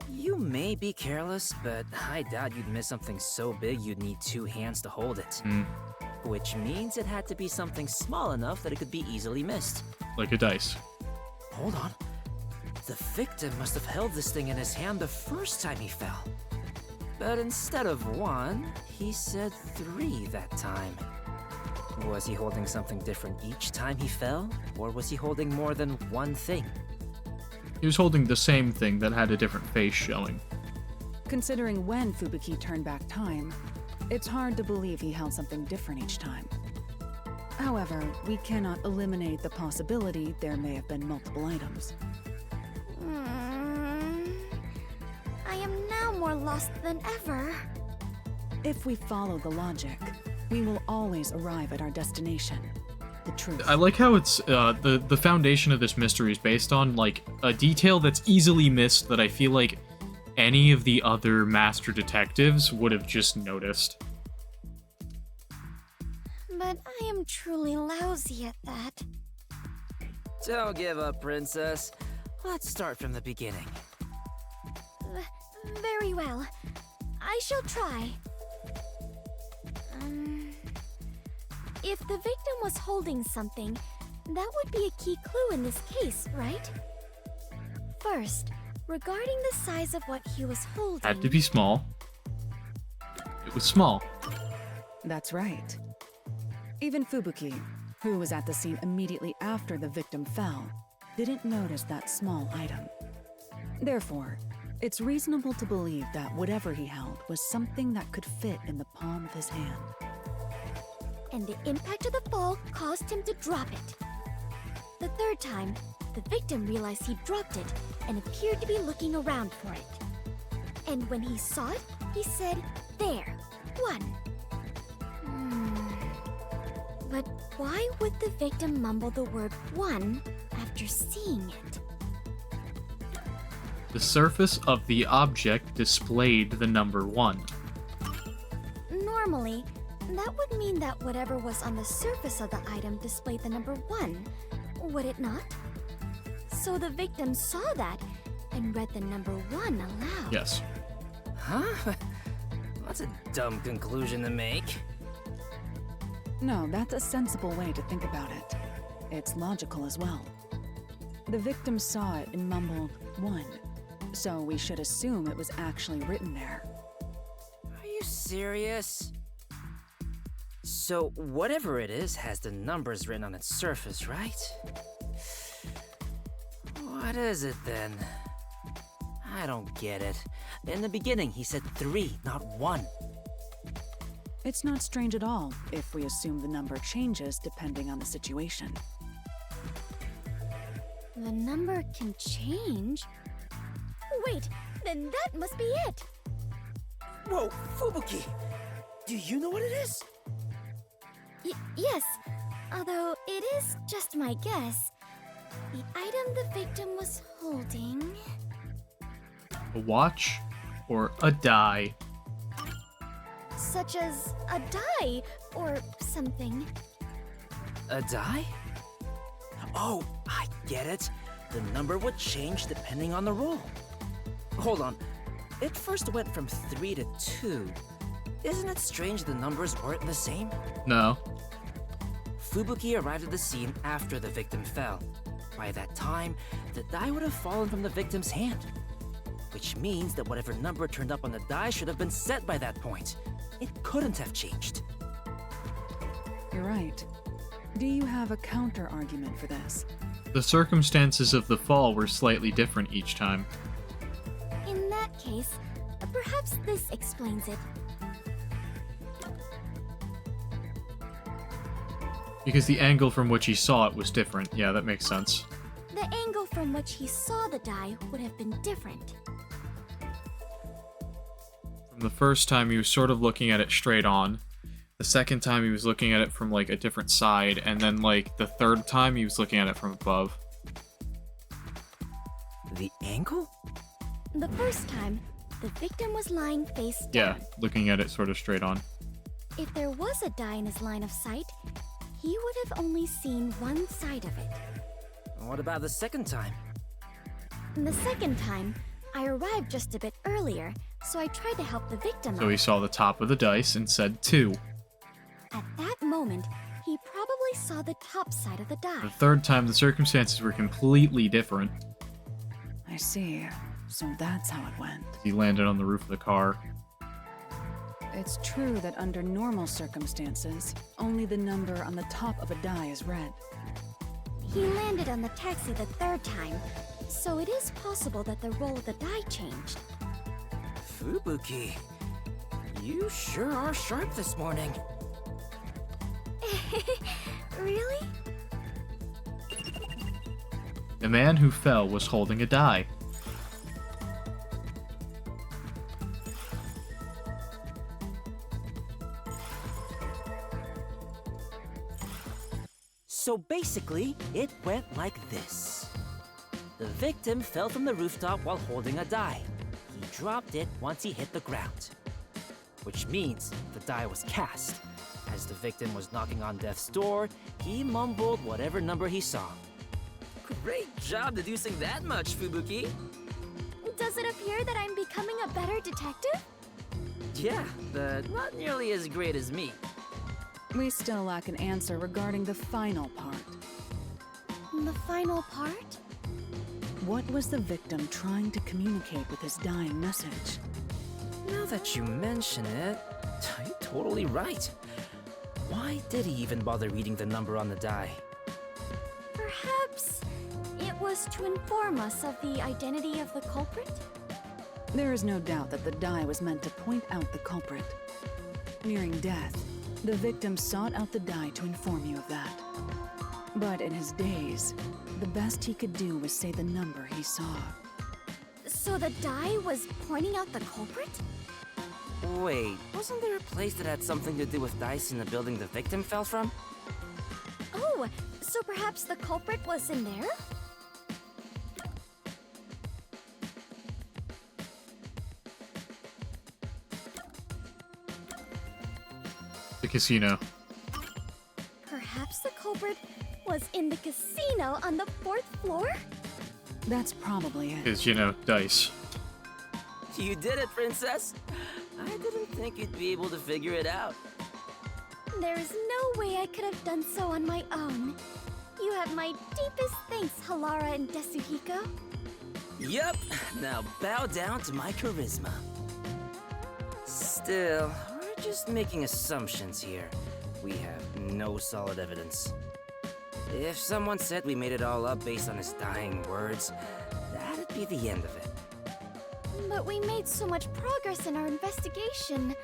You may be careless, but I doubt you'd miss something so big you'd need 2 hands to hold it. Which means it had to be something small enough that it could be easily missed. Like a dice. Hold on. The victim must have held this thing in his hand the first time he fell. But instead of 1, he said 3 that time. Was he holding something different each time he fell? Or was he holding more than one thing? He was holding the same thing that had a different face showing. Considering when Fubuki turned back time, it's hard to believe he held something different each time. However, we cannot eliminate the possibility there may have been multiple items. I am now more lost than ever. If we follow the logic, we will always arrive at our destination, the truth. I like how it's, the foundation of this mystery is based on, like, a detail that's easily missed that I feel like any of the other master detectives would have just noticed. But I am truly lousy at that. Don't give up, princess. Let's start from the beginning. Very well. I shall try. If the victim was holding something, that would be a key clue in this case, right? First, regarding the size of what he was holding... Had to be small. It was small. That's right. Even Fubuki, who was at the scene immediately after the victim fell, didn't notice that small item. Therefore, it's reasonable to believe that whatever he held was something that could fit in the palm of his hand. And the impact of the fall caused him to drop it. The third time, the victim realized he dropped it and appeared to be looking around for it. And when he saw it, he said, "There, 1." But why would the victim mumble the word 1 after seeing it? The surface of the object displayed the number 1. Normally, that would mean that whatever was on the surface of the item displayed the number 1, would it not? So the victim saw that and read the number 1 aloud. Yes. Huh? That's a dumb conclusion to make. No, that's a sensible way to think about it. It's logical as well. The victim saw it and mumbled 1, so we should assume it was actually written there. Are you serious? So whatever it is has the numbers written on its surface, right? What is it then? I don't get it. In the beginning, he said 3, not 1. It's not strange at all if we assume the number changes depending on the situation. The number can change? Wait, then that must be it! Whoa, Fubuki! Do you know what it is? Yes, although it is just my guess. The item the victim was holding... A watch or a die? Such as a die or something. A die? Oh, I get it. The number would change depending on the roll. Hold on. It first went from 3 to 2. Isn't it strange the numbers weren't the same? No. Fubuki arrived at the scene after the victim fell. By that time, the die would have fallen from the victim's hand. Which means that whatever number turned up on the die should have been set by that point. It couldn't have changed. You're right. Do you have a counter-argument for this? The circumstances of the fall were slightly different each time. In that case, perhaps this explains it. Because the angle from which he saw it was different. Yeah, that makes sense. The angle from which he saw the die would have been different. From the first time, he was sort of looking at it straight on. The second time, he was looking at it from, like, a different side. And then, like, the third time, he was looking at it from above. The angle? The first time, the victim was lying face down. Yeah, looking at it sort of straight on. If there was a die in his line of sight, he would have only seen one side of it. What about the second time? The second time, I arrived just a bit earlier, so I tried to help the victim So he out. saw the top of the dice and said 2. At that moment, he probably saw the top side of the die. The third time, the circumstances were completely different. I see. So that's how it went. He landed on the roof of the car. It's true that under normal circumstances, only the number on the top of a die is read. He landed on the taxi the third time, so it is possible that the roll of the die changed. Fubuki, you sure are sharp this morning. Really? The man who fell was holding a die. So basically, it went like this. The victim fell from the rooftop while holding a die. He dropped it once he hit the ground. Which means the die was cast. As the victim was knocking on death's door, he mumbled whatever number he saw. Great job deducing that much, Fubuki. Does it appear that I'm becoming a better detective? Yeah, but not nearly as great as me. We still lack an answer regarding the final part. The final part? What was the victim trying to communicate with his dying message? Now that you mention it, you're totally right. Why did he even bother reading the number on the die? Perhaps it was to inform us of the identity of the culprit? There is no doubt that the die was meant to point out the culprit. Nearing death, the victim sought out the die to inform you of that. But in his daze, the best he could do was say the number he saw. So the die was pointing out the culprit? Wait, wasn't there a place that had something to do with dice in the building the victim fell from? Oh, so perhaps the culprit was in there? The casino. Perhaps the culprit was in the casino on the 4th floor? That's probably it. Because, you know, dice. You did it, Princess. I didn't think you'd be able to figure it out. There is no way I could have done so on my own. You have my deepest thanks, Halara and Desuhiko. Yup. Now bow down to my charisma. Still, we're just making assumptions here. We have no solid evidence. If someone said we made it all up based on his dying words, that'd be the end of it. But we made so much progress in our investigation.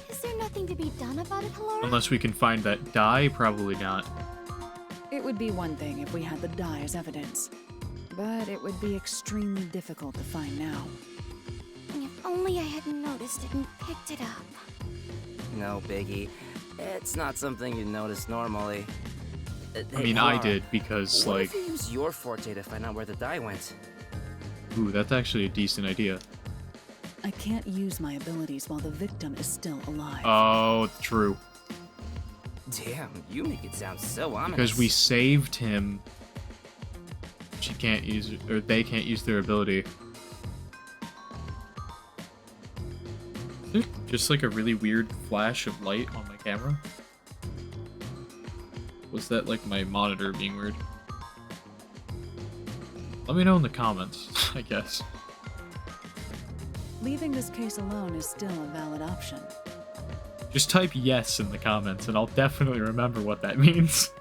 Is there nothing to be done about it, Halara? Unless we can find that die, probably not. It would be one thing if we had the die as evidence, but it would be extremely difficult to find now. If only I had noticed it and picked it up. No biggie. It's not something you'd notice normally. I mean, I did, because, what like... if you use your forte to find out where the die went? Ooh, that's actually a decent idea. I can't use my abilities while the victim is still alive. Oh, true. Damn, you make it sound so ominous. Because we saved him. She can't use, or they can't use their ability. Is there just like a really weird flash of light on my camera? Was that like my monitor being weird? Let me know in the comments, I guess. Leaving this case alone is still a valid option. Just type yes in the comments and I'll definitely remember what that means.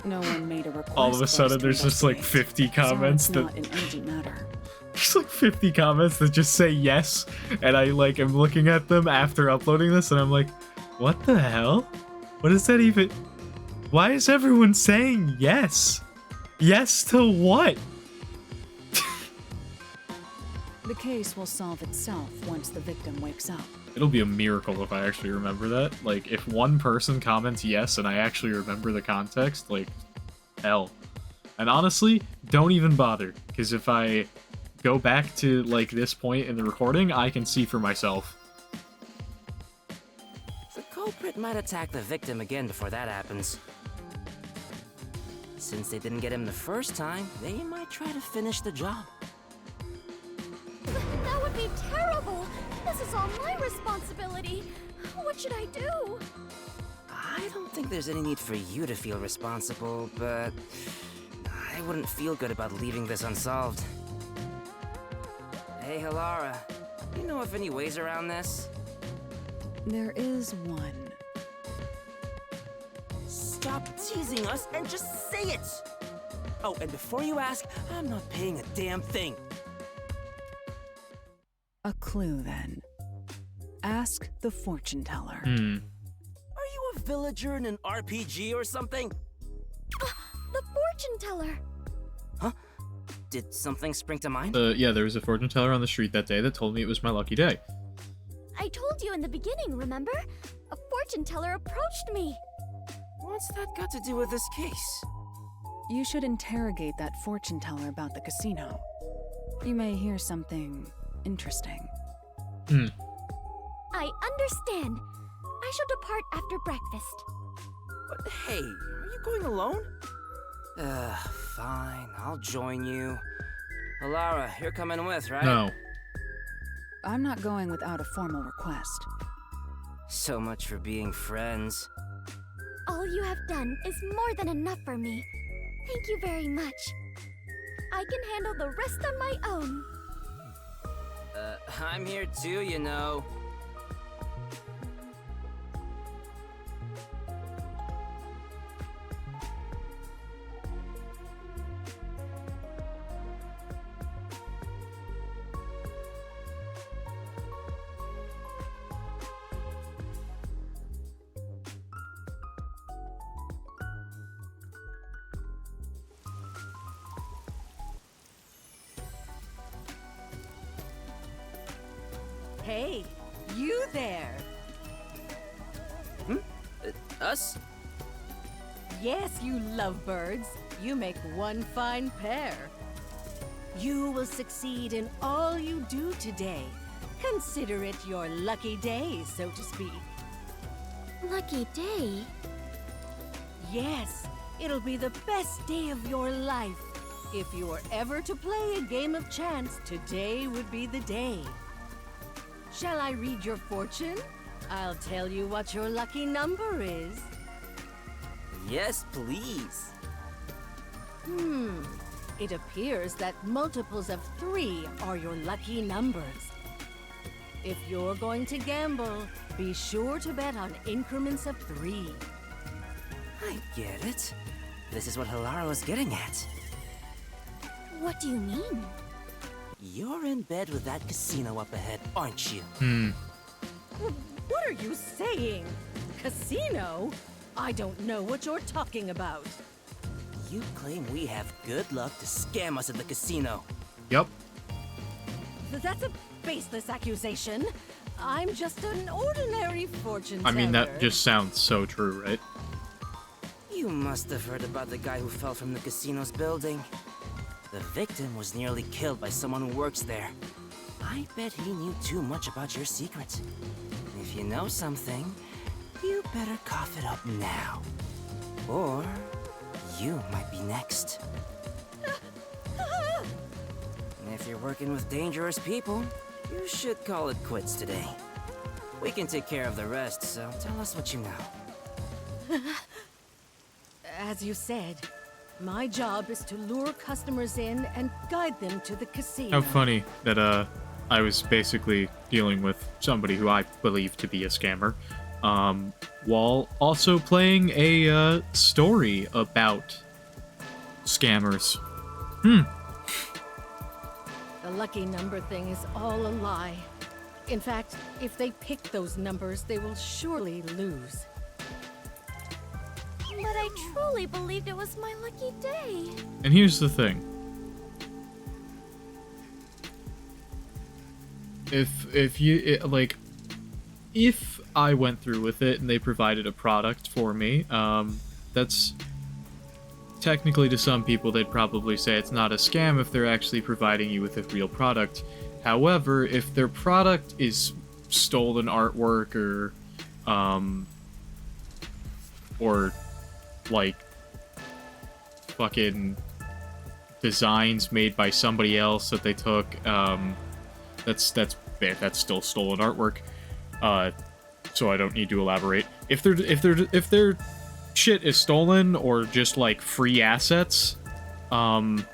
No one made a request. All of a sudden there's just like 50 comments so it's not an urgent matter. There's like 50 comments that just say yes, and I like am looking at them after uploading this and I'm like, what the hell? What is that even? Why is everyone saying yes? Yes to what? The case will solve itself once the victim wakes up. It'll be a miracle if I actually remember that. Like, if one person comments yes and I actually remember the context, like, hell. And honestly, don't even bother, because if I go back to, like, this point in the recording, I can see for myself. The culprit might attack the victim again before that happens. Since they didn't get him the first time, they might try to finish the job. That would be terrible! This is all my responsibility! What should I do? I don't think there's any need for you to feel responsible, but I wouldn't feel good about leaving this unsolved. Hey, Halara, you know of any ways around this? There is one. Stop teasing us and just say it! Oh, and before you ask, I'm not paying a damn thing. A clue, then. Ask the fortune teller. Are you a villager in an RPG or something? The fortune teller! Huh? Did something spring to mind? Yeah, there was a fortune teller on the street that day that told me it was my lucky day. I told you in the beginning, remember? A fortune teller approached me! What's that got to do with this case? You should interrogate that fortune teller about the casino. You may hear something interesting. I understand. I shall depart after breakfast. But hey, are you going alone? Fine, I'll join you. Halara, you're coming with, right? No. I'm not going without a formal request. So much for being friends. All you have done is more than enough for me. Thank you very much. I can handle the rest on my own. I'm here too, you know. Hey, you there! Us? Yes, you lovebirds. You make one fine pair. You will succeed in all you do today. Consider it your lucky day, so to speak. Lucky day? Yes, It'll be the best day of your life. If you were ever to play a game of chance, today would be the day. Shall I read your fortune? I'll tell you what your lucky number is. Yes, please. It appears that multiples of 3 are your lucky numbers. If you're going to gamble, be sure to bet on increments of 3. I get it. This is what Hilaro is getting at. What do you mean? You're in bed with that casino up ahead, aren't you? What are you saying? Casino? I don't know what you're talking about. You claim we have good luck to scam us at the casino. Yep. That's a baseless accusation. I'm just an ordinary fortune teller. I mean, that just sounds so true, right? You must have heard about the guy who fell from the casino's building. The victim was nearly killed by someone who works there. I bet he knew too much about your secret. If you know something, you better cough it up now. Or you might be next. And if you're working with dangerous people, you should call it quits today. We can take care of the rest, so tell us what you know. As you said, my job is to lure customers in and guide them to the casino. How funny that I was basically dealing with somebody who I believe to be a scammer, while also playing a story about scammers. The lucky number thing is all a lie. In fact, if they pick those numbers, they will surely lose. But I truly believed it was my lucky day. And here's the thing. If I went through with it and they provided a product for me, that's technically, to some people, they'd probably say it's not a scam if they're actually providing you with a real product. However, if their product is stolen artwork or like fucking designs made by somebody else that they took, that's still stolen artwork. So I don't need to elaborate. If their shit is stolen or just like free assets from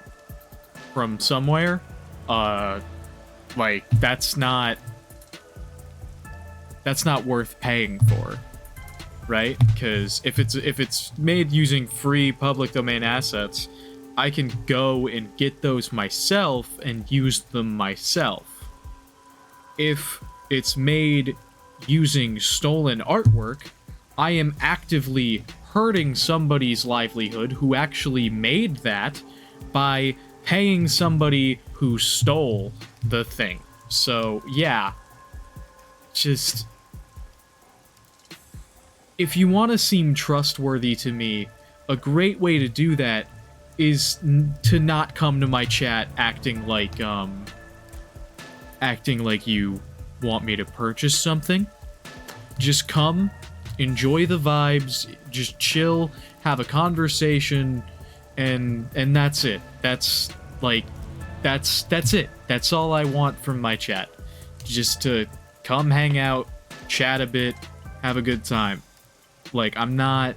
somewhere, like that's not worth paying for, right? Because if it's made using free public domain assets, I can go and get those myself and use them myself. If it's made using stolen artwork, I am actively hurting somebody's livelihood who actually made that by paying somebody who stole the thing. So, yeah. Just... if you want to seem trustworthy to me, a great way to do that is to not come to my chat acting like you want me to purchase something. Just come, enjoy the vibes, just chill, have a conversation, and that's it. That's it. That's all I want from my chat. Just to come hang out, chat a bit, have a good time. Like, I'm not...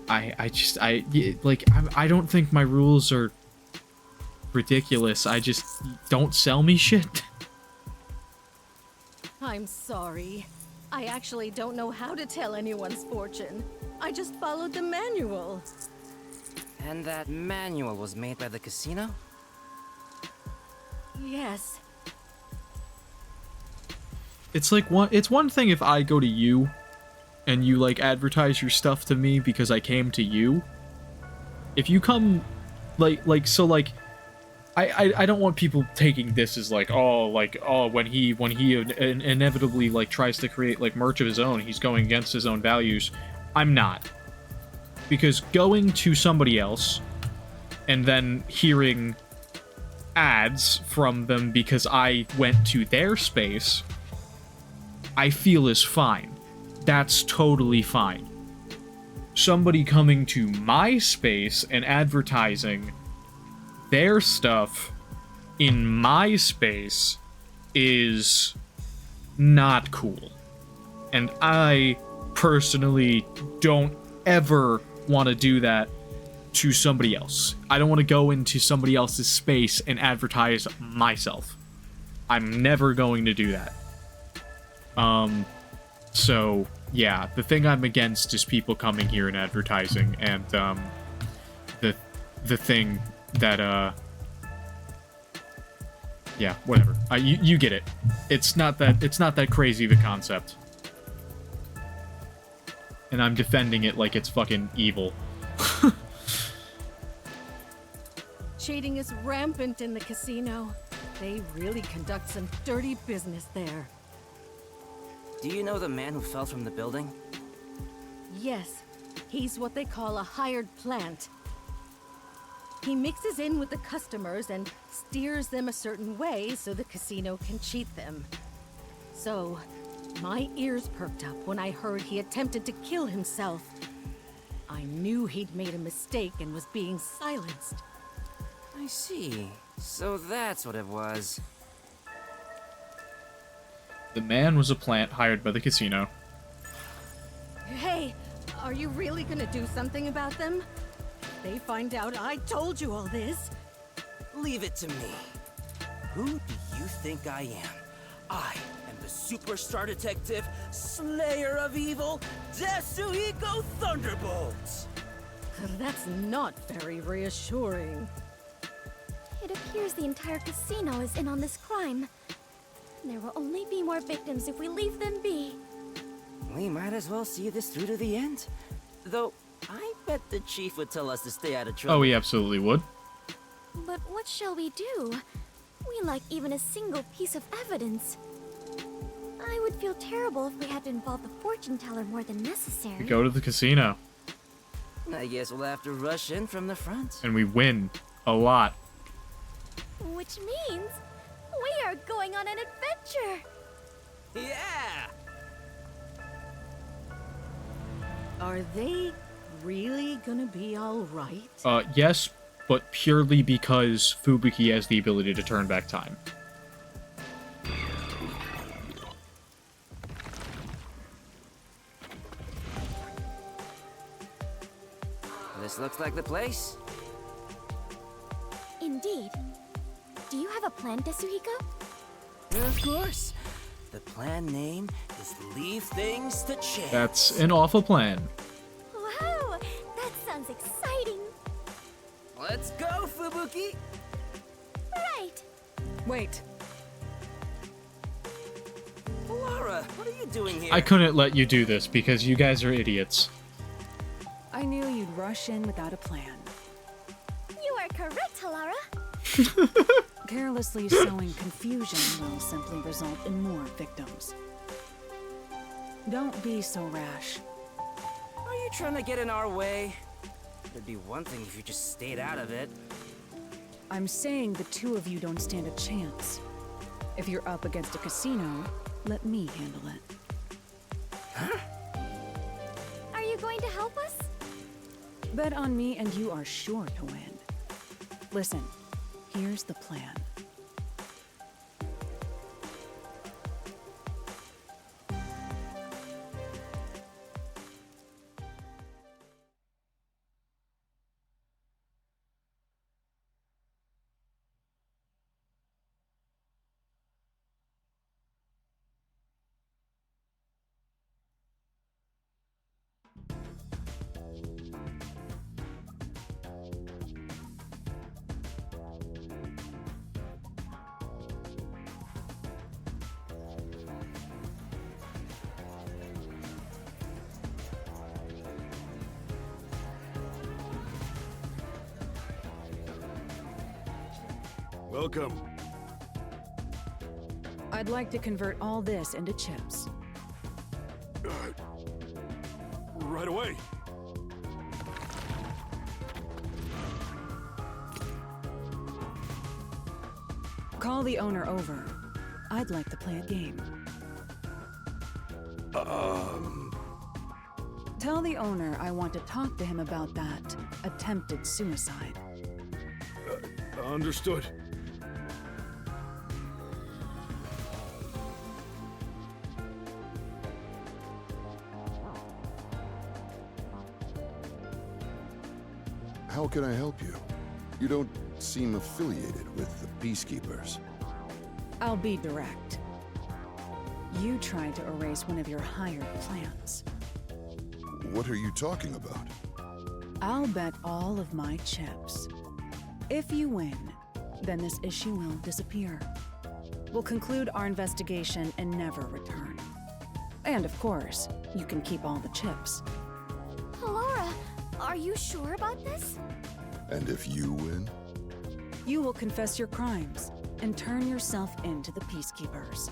I don't think my rules are ridiculous. I just don't sell me shit. I'm sorry. I actually don't know how to tell anyone's fortune. I just followed the manual. And that manual was made by the casino? Yes. It's like it's one thing if I go to you and you like advertise your stuff to me because I came to you. If you come I don't want people taking this as when he inevitably like tries to create like merch of his own, he's going against his own values. I'm not. Because going to somebody else and then hearing ads from them because I went to their space, I feel is fine. That's totally fine. somebody coming to my space and advertising their stuff in my space is not cool. And I personally don't ever want to do that to somebody else. I don't want to go into somebody else's space and advertise myself. I'm never going to do that. So yeah, the thing I'm against is people coming here and advertising, and the thing that yeah, whatever. You get it. It's not that crazy of a concept. And I'm defending it like it's fucking evil. Cheating is rampant in the casino. They really conduct some dirty business there. Do you know the man who fell from the building? Yes, he's what they call a hired plant. He mixes in with the customers and steers them a certain way so the casino can cheat them. So, my ears perked up when I heard he attempted to kill himself. I knew he'd made a mistake and was being silenced. I see. So that's what it was. The man was a plant hired by the casino. Hey, are you really gonna do something about them? If they find out I told you all this. Leave it to me. Who do you think I am? I am the superstar detective, slayer of evil, Desuhiko Thunderbolt! That's not very reassuring. It appears the entire casino is in on this crime. There will only be more victims if we leave them be. We might as well see this through to the end. Though, I bet the chief would tell us to stay out of trouble. Oh, he absolutely would. But what shall we do? We lack even a single piece of evidence. I would feel terrible if we had to involve the fortune teller more than necessary. We go to the casino. I guess we'll have to rush in from the front. And we win. A lot. Which means we are going on an adventure! Yeah! Are they really gonna be alright? Yes, but purely because Fubuki has the ability to turn back time. This looks like the place. Indeed. Do you have a plan, Desuhiko? Of course. The plan name is Leave Things to Chance. That's an awful plan. Wow! That sounds exciting! Let's go, Fubuki! Right! Wait. Laura, what are you doing here? I couldn't let you do this because you guys are idiots. I knew you'd rush in without a plan. You are correct, Halara. Carelessly sowing confusion will simply result in more victims. Don't be so rash. Are you trying to get in our way? It'd be one thing if you just stayed out of it. I'm saying the two of you don't stand a chance. If you're up against a casino, let me handle it. Huh? Are you going to help us? Bet on me and you are sure to win. Listen, here's the plan. Welcome. I'd like to convert all this into chips. Right away. Call the owner over. I'd like to play a game. Tell the owner I want to talk to him about that attempted suicide. Understood. How can I help you? You don't seem affiliated with the Peacekeepers. I'll be direct. You tried to erase one of your hired plans. What are you talking about? I'll bet all of my chips. If you win, then this issue will disappear. We'll conclude our investigation and never return. And of course, you can keep all the chips. Laura, are you sure about this? And if you win? You will confess your crimes and turn yourself into the Peacekeepers.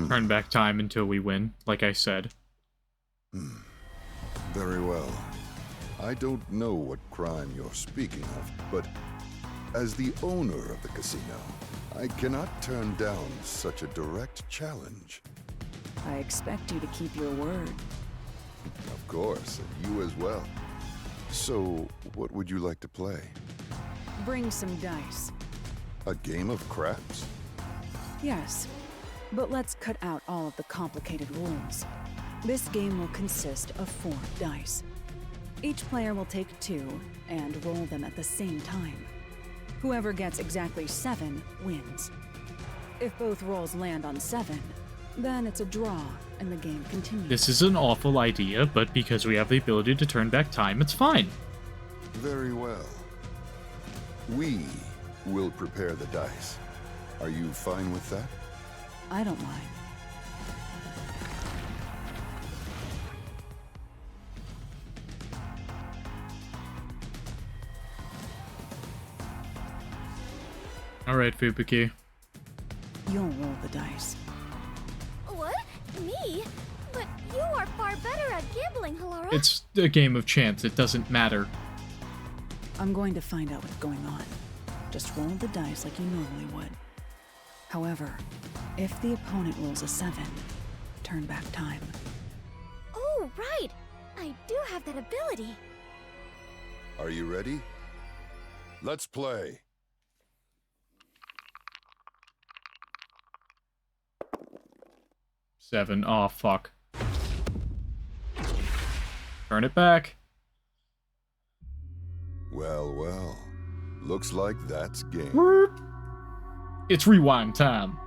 Turn back time until we win, like I said. Very well. I don't know what crime you're speaking of, but as the owner of the casino, I cannot turn down such a direct challenge. I expect you to keep your word. Of course, and you as well. So, what would you like to play? Bring some dice. A game of craps? Yes, but let's cut out all of the complicated rules. This game will consist of 4 dice. Each player will take 2 and roll them at the same time. Whoever gets exactly 7 wins. If both rolls land on 7, then it's a draw and the game continues. This is an awful idea, but because we have the ability to turn back time, it's fine. Very well. We will prepare the dice. Are you fine with that? I don't mind. Alright, Fubuki. You'll roll the dice. What? Me? But you are far better at gambling, Halara. It's a game of chance, it doesn't matter. I'm going to find out what's going on. Just roll the dice like you normally would. However, if the opponent rolls a 7, turn back time. Oh, right. I do have that ability. Are you ready? Let's play. Seven. Oh, fuck. Turn it back. Well, well. Looks like that's game. Whoop. It's rewind time.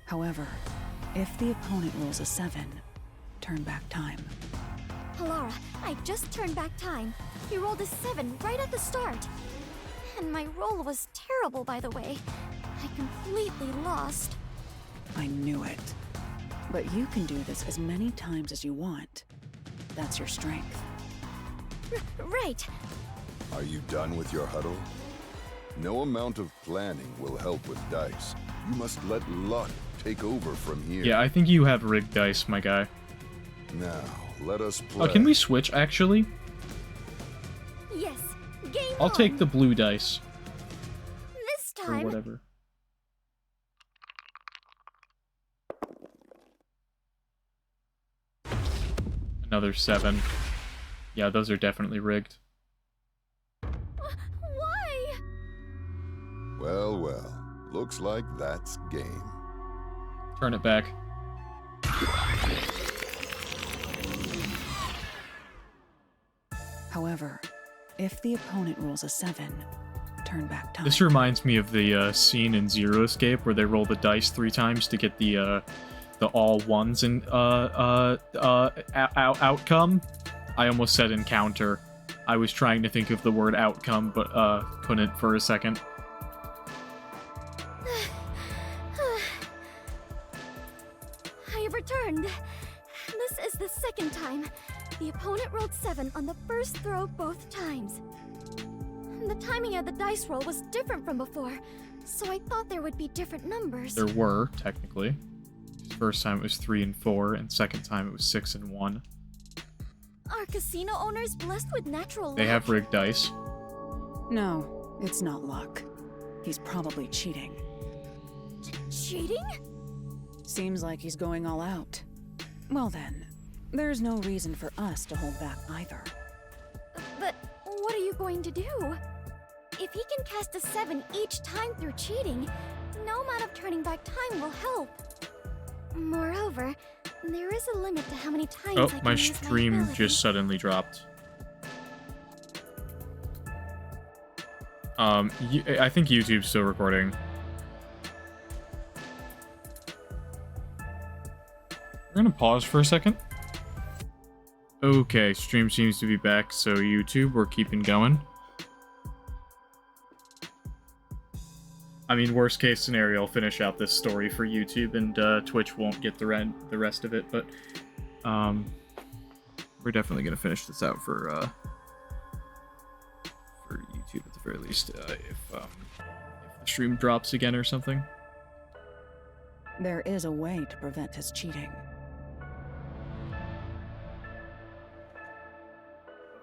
However, if the opponent rolls a 7, turn back time. Halara, I just turned back time. You rolled a 7 right at the start. And my roll was terrible, by the way. I completely lost. I knew it. But you can do this as many times as you want. That's your strength. Right. Are you done with your huddle? No amount of planning will help with dice. You must let luck take over from here. Yeah, I think you have rigged dice, my guy. Now, let us play. Oh, can we switch, actually? Yes. Game I'll on. take the blue dice. This Or time. whatever. Another 7. Yeah, those are definitely rigged. Why? Well, well. Looks like that's game. Turn it back. However, if the opponent rolls a 7, turn back time. This reminds me of the scene in Zero Escape where they roll the dice 3 times to get the all ones in outcome. I almost said encounter. I was trying to think of the word outcome, but couldn't for a second. I have returned. This is the second time. The opponent rolled 7 on the first throw both times. The timing of the dice roll was different from before, so I thought there would be different numbers. There were, technically. First time it was 3 and 4, and second time it was 6 and 1. Are casino owners blessed with natural luck? They have rigged dice. No, it's not luck. He's probably cheating. Cheating? Seems like he's going all out. Well then, there's no reason for us to hold back either. But what are you going to do? If he can cast a 7 each time through cheating, no amount of turning back time will help. Moreover, there is a limit to how many times I can my use stream ability. just suddenly dropped. I think YouTube's still recording. We're gonna pause for a second. Okay, stream seems to be back, so YouTube, we're keeping going. I mean, worst case scenario, I'll finish out this story for YouTube, and Twitch won't get the rest of it, but we're definitely gonna finish this out for YouTube at the very least, if the stream drops again or something. There is a way to prevent his cheating.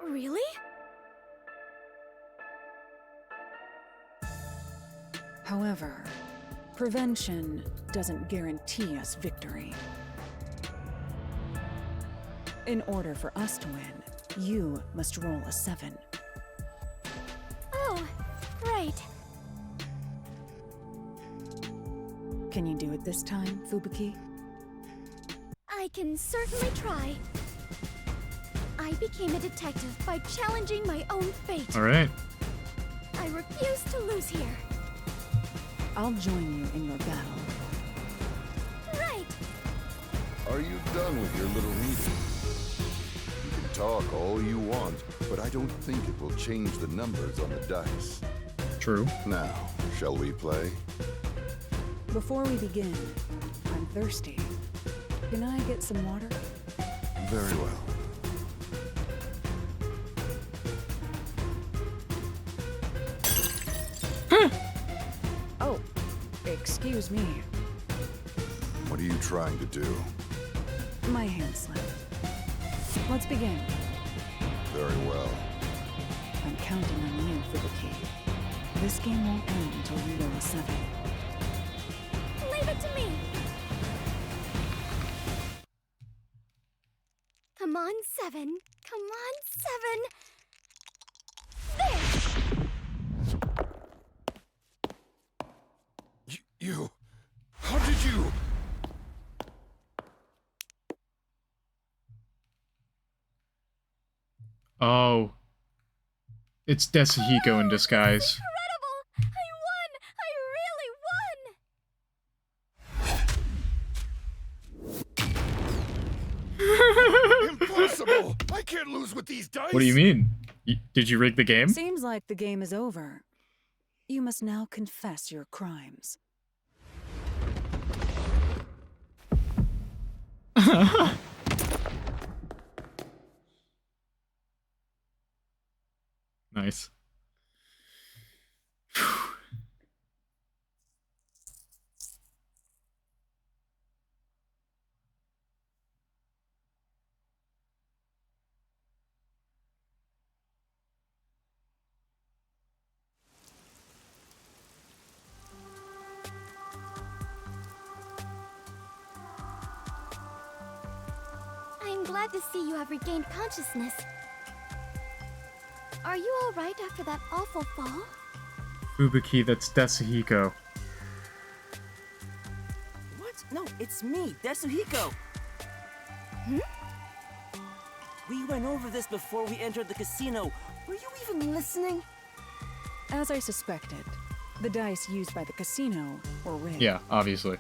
Really? However, prevention doesn't guarantee us victory. In order for us to win, you must roll a 7. Oh, right. Can you do it this time, Fubuki? I can certainly try. I became a detective by challenging my own fate. Alright. I refuse to lose here. I'll join you in your battle. Right. Are you done with your little meeting? You can talk all you want, but I don't think it will change the numbers on the dice. True. Now, shall we play? Before we begin, I'm thirsty. Can I get some water? Very well. Oh, excuse me. What are you trying to do? My hand slipped. Let's begin. Very well. I'm counting on you, Fubuki. This game won't end until you roll a 7. Leave it to me. Come on, 7. Come on, 7. There! You... How did you... Oh. It's Desuhiko in disguise. Incredible! I really won! Impossible! I can't lose with these dice! What do you mean? Did you rig the game? Seems like the game is over. You must now confess your crimes. Nice. I'm glad to see you have regained consciousness. Are you all right after that awful fall? Fubuki, that's Desuhiko. What? No, it's me, Desuhiko. Hmm? We went over this before we entered the casino. Were you even listening? As I suspected, the dice used by the casino were rigged. Yeah, obviously.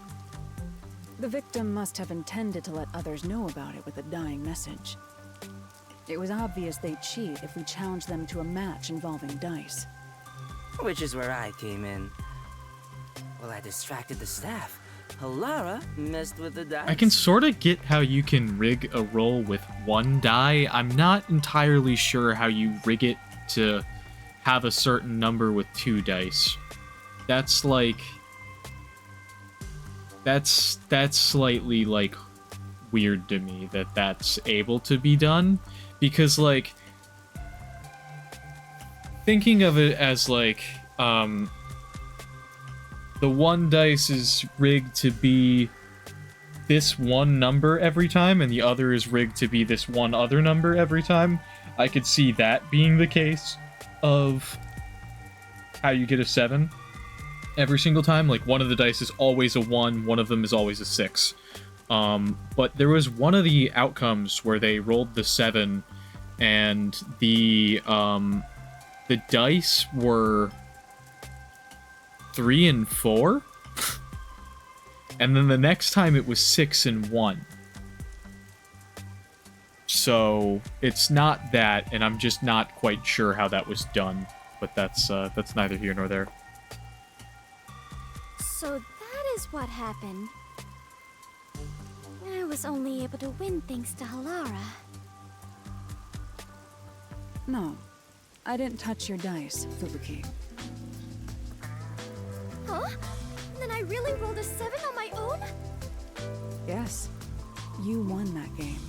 The victim must have intended to let others know about it with a dying message. It was obvious they'd cheat if we challenged them to a match involving dice. Which is where I came in. Well, I distracted the staff. Halara messed with the dice. I can sort of get how you can rig a roll with 1 die. I'm not entirely sure how you rig it to have a certain number with 2 dice. That's like... That's slightly, like, weird to me that that's able to be done. Because, like, thinking of it as, like, the 1 dice is rigged to be this one number every time, and the other is rigged to be this one other number every time, I could see that being the case of how you get a 7 every single time. Like, one of the dice is always a 1, one of them is always a 6. But there was one of the outcomes where they rolled the 7, and the dice were 3 and 4, and then the next time it was 6 and 1. So it's not that, and I'm just not quite sure how that was done. But that's neither here nor there. So that is what happened. I was only able to win thanks to Halara. No, I didn't touch your dice, Fubuki. Huh? Then I really rolled a 7 on my own? Yes, you won that game.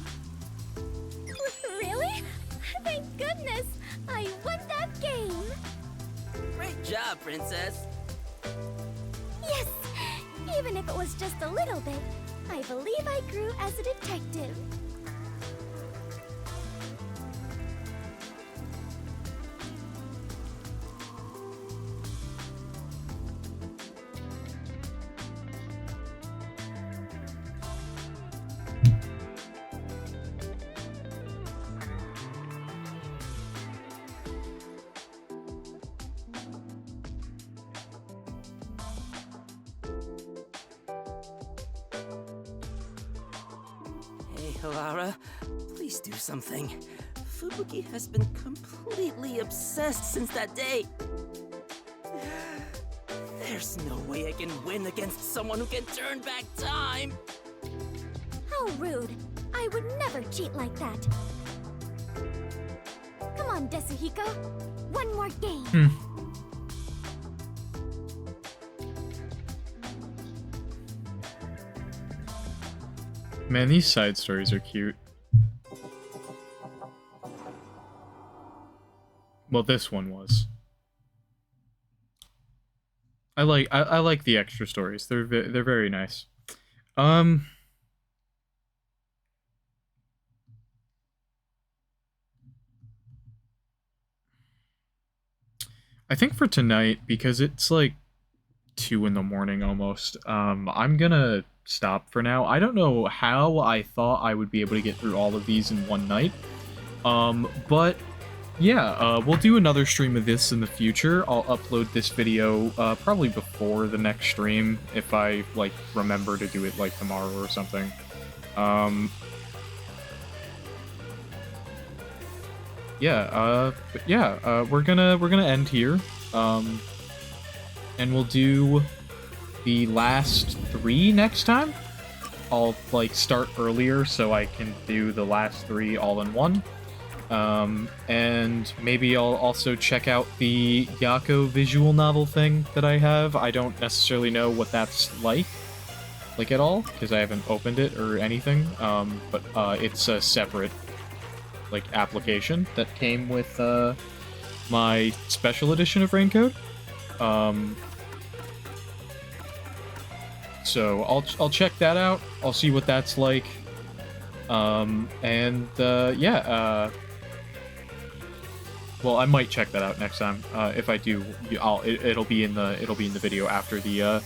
Really? Thank goodness! I won that game! Great job, Princess. Yes! Even if it was just a little bit, I believe I grew as a detective. Hey, Halara, please do something. Fubuki has been completely obsessed since that day. There's no way I can win against someone who can turn back time. How rude. I would never cheat like that. Come on, Desuhiko. One more game. Man, these side stories are cute. Well, this one was. I like the extra stories. They're very nice. I think for tonight, because it's like 2 in the morning almost, I'm gonna stop for now. I don't know how I thought I would be able to get through all of these in one night. But yeah, we'll do another stream of this in the future. I'll upload this video probably before the next stream if I like remember to do it like tomorrow or something. We're gonna end here. And we'll do the last 3 next time. I'll like start earlier so I can do the last 3 all in one. And maybe I'll also check out the Yakou visual novel thing that I have. I don't necessarily know what that's like at all, because I haven't opened it or anything. But it's a separate like application that came with my special edition of Raincode. So I'll check that out. I'll see what that's like. Well, I might check that out next time. If I do, it'll be in the video after the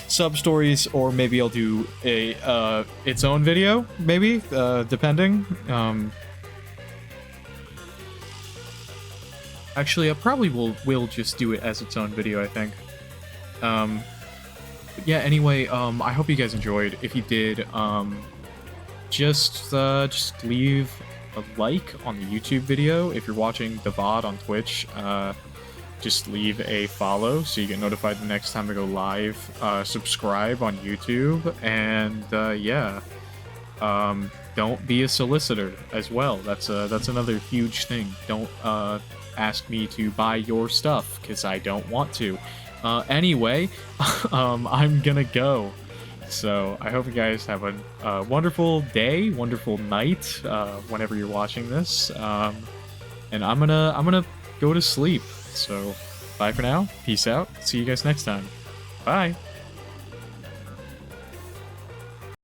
sub stories, or maybe I'll do a its own video, maybe depending. Actually, I probably will just do it as its own video, I think. But yeah, anyway, I hope you guys enjoyed. If you did, just leave a like on the YouTube video. If you're watching the VOD on Twitch, just leave a follow so you get notified the next time I go live. Subscribe on YouTube, and don't be a solicitor as well. That's another huge thing. Don't ask me to buy your stuff, because I don't want to. Anyway, I'm gonna go. So I hope you guys have a wonderful day, wonderful night, whenever you're watching this. And I'm gonna go to sleep. So bye for now. Peace out. See you guys next time. Bye.